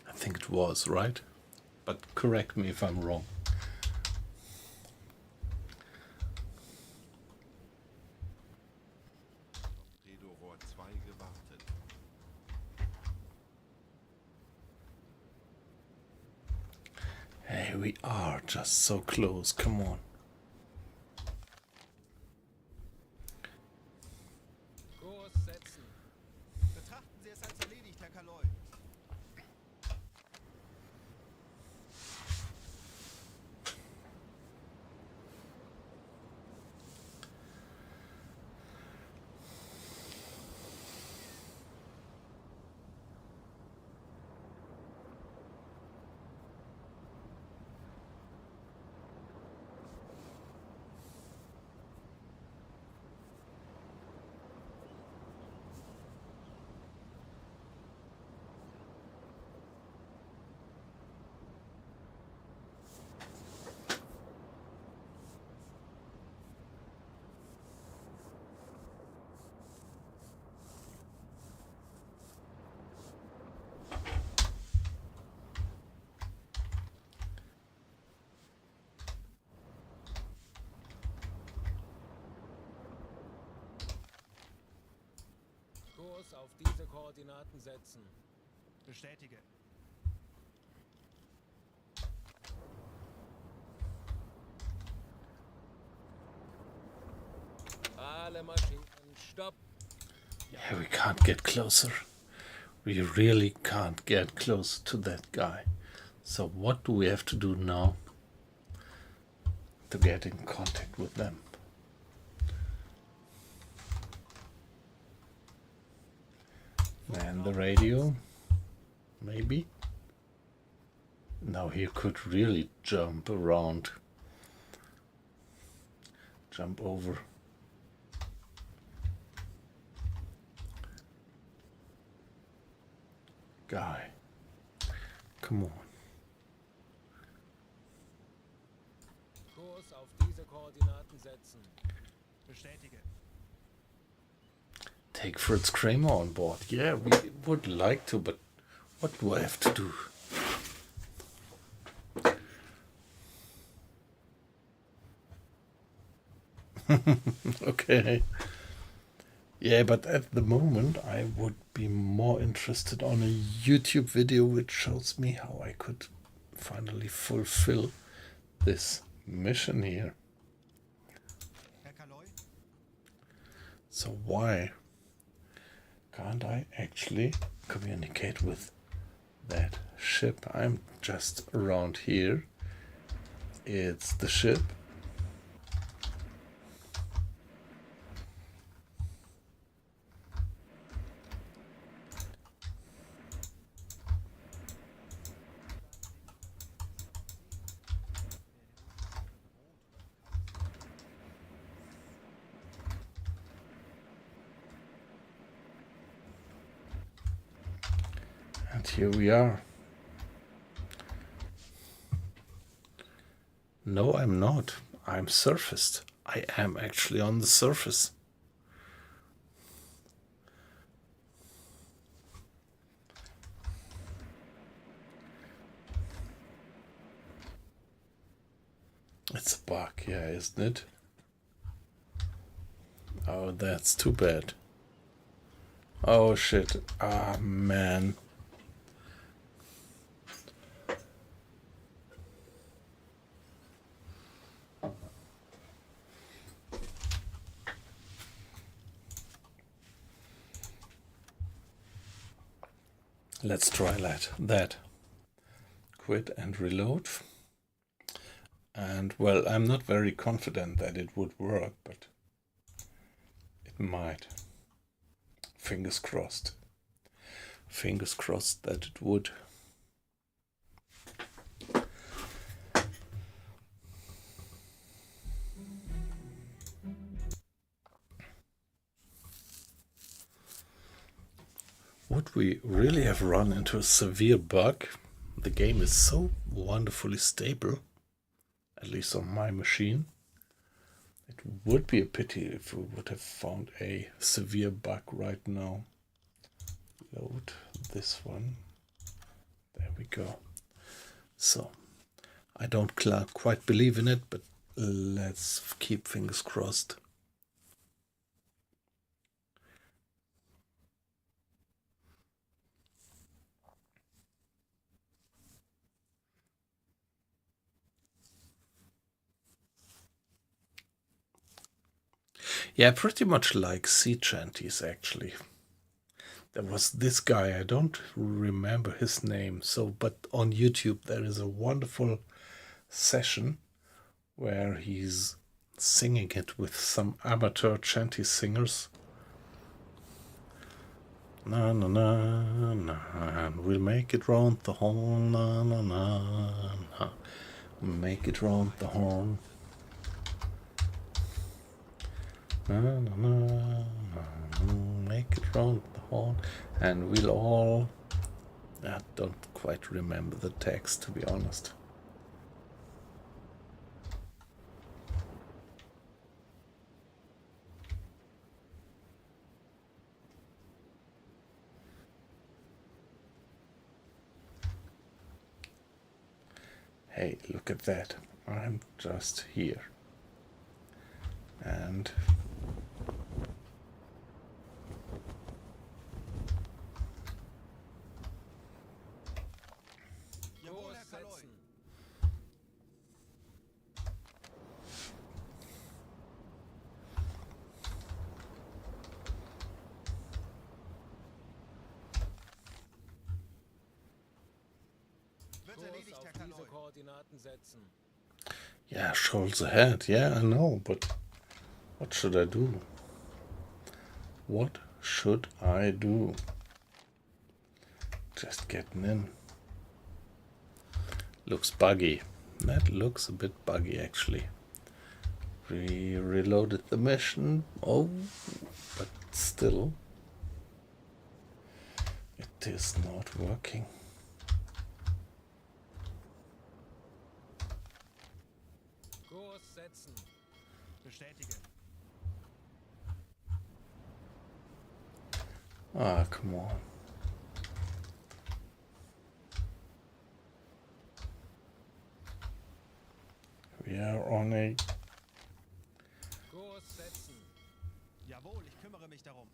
I think it was, right? But correct me if I'm wrong.
Torpedorohr 2 gewartet.
Hey, we are just so close, come on.
Kurs setzen.
Betrachten Sie es als erledigt, Herr Kaloi.
Kurs auf diese Koordinaten setzen.
Bestätige.
Alle Maschinen, stopp.
Yeah, we can't get closer. We really can't get close to that guy. So what do we have to do now to get in contact with them? Man the radio, maybe? Now he could really jump around. Jump over. Guy. Come on.
Kurs auf diese Koordinaten setzen.
Bestätige.
Take Fritz Kramer on board. Yeah, we would like to, but what do I have to do? Okay. Yeah, but at the moment I would be more interested on a YouTube video which shows me how I could finally fulfill this mission here.
Herr Kaloi?
So why can't I actually communicate with that ship? I'm just around here. It's the ship. And here we are. No, I'm not. I'm surfaced. I am actually on the surface. It's a bug, yeah, isn't it? Oh, that's too bad. Oh shit. Ah, man. Let's try that. Quit and reload. And well, I'm not very confident that it would work, but it might. Fingers crossed. Fingers crossed that it would. Would we really have run into a severe bug? The game is so wonderfully stable, at least on my machine. It would be a pity if we would have found a severe bug right now. Load this one. There we go. So, I don't quite believe in it, but let's keep fingers crossed. Yeah, pretty much like sea shanties, actually. There was this guy, I don't remember his name, but on YouTube there is a wonderful session where he's singing it with some amateur shanty singers. Na na na na, and we'll make it round the horn, na na na na, make it round the horn. Na, na, na, na, make it round the horn, and we'll all. I don't quite remember the text, to be honest. Hey, look at that. I'm just here. And
Jawohl,
Kurs
Herr Kaloi.
setzen.
Wird
Kurs
erledigt,
auf
Herr
diese
Kaloi.
Koordinaten setzen.
yeah, shoals ahead. Yeah, I know, but what should I do? What should I do? Just getting in. Looks buggy. That looks a bit buggy actually. We reloaded the mission. Oh, but still it is not working.
Kurs setzen.
Bestätige.
Ah, come on. We are on a...
Kurs setzen.
Jawohl, ich kümmere mich darum.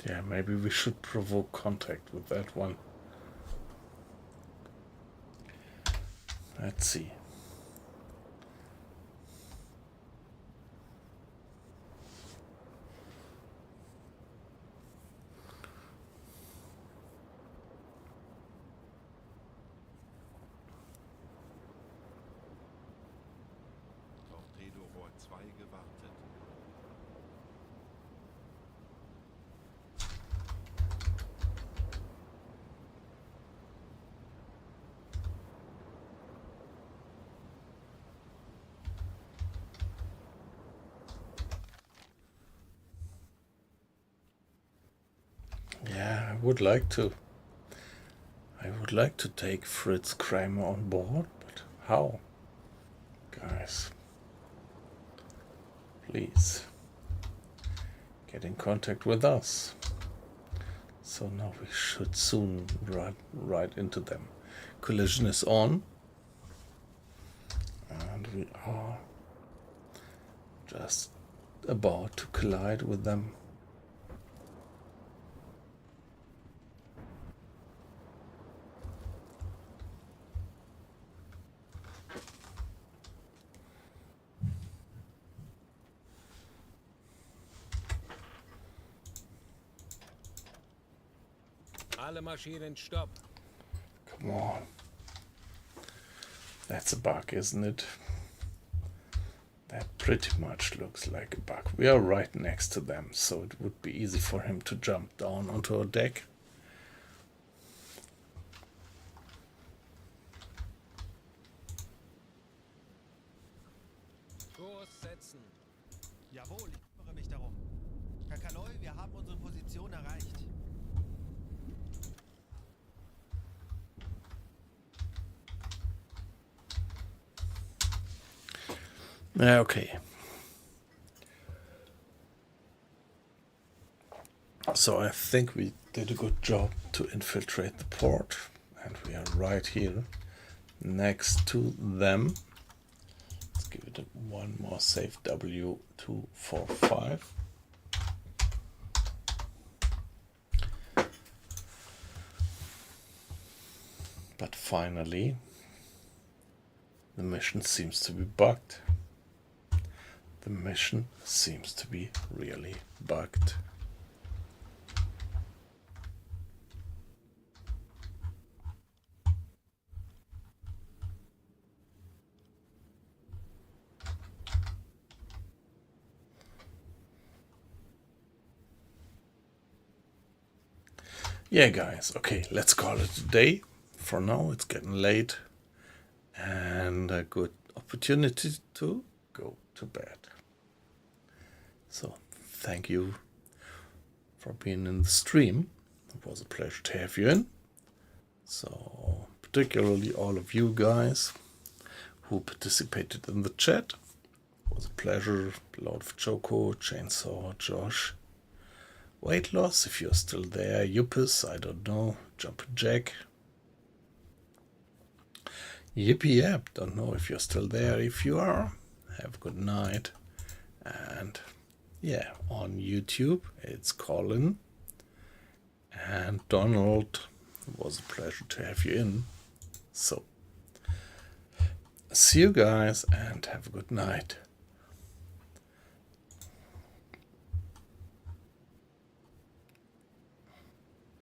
Yeah, maybe we should provoke contact with that one. Let's see.
Torpedorohr 2 gewartet.
Yeah, I would like to. I would like to take Fritz Kramer on board, but how? Guys, please get in contact with us. So now we should soon run right into them. Collision is on, and we are just about to collide with them.
Alle Maschinen stopp.
Come on. That's a bug, isn't it? That pretty much looks like a bug. We are right next to them, so it would be easy for him to jump down onto our deck.
Kurs setzen.
Jawohl, ich kümmere mich darum. Kakaloi, wir haben unsere Position erreicht.
Okay. So I think we did a good job to infiltrate the port, and we are right here next to them. Let's give it one more save W245. But finally, the mission seems to be bugged. The mission seems to be really bugged. Yeah, guys, okay, let's call it a day. For now, it's getting late and a good opportunity to go to bed. So, thank you for being in the stream. It was a pleasure to have you in. So, particularly all of you guys who participated in the chat. It was a pleasure. Lord of Choco, Chainsaw, Josh. Weight Loss, if you're still there. Yupis, I don't know. Jumpin' Jack. Yippee Yap, don't know if you're still there. If you are, have a good night. And yeah, on YouTube, it's Colin and Donald. It was a pleasure to have you in. So, see you guys and have a good night.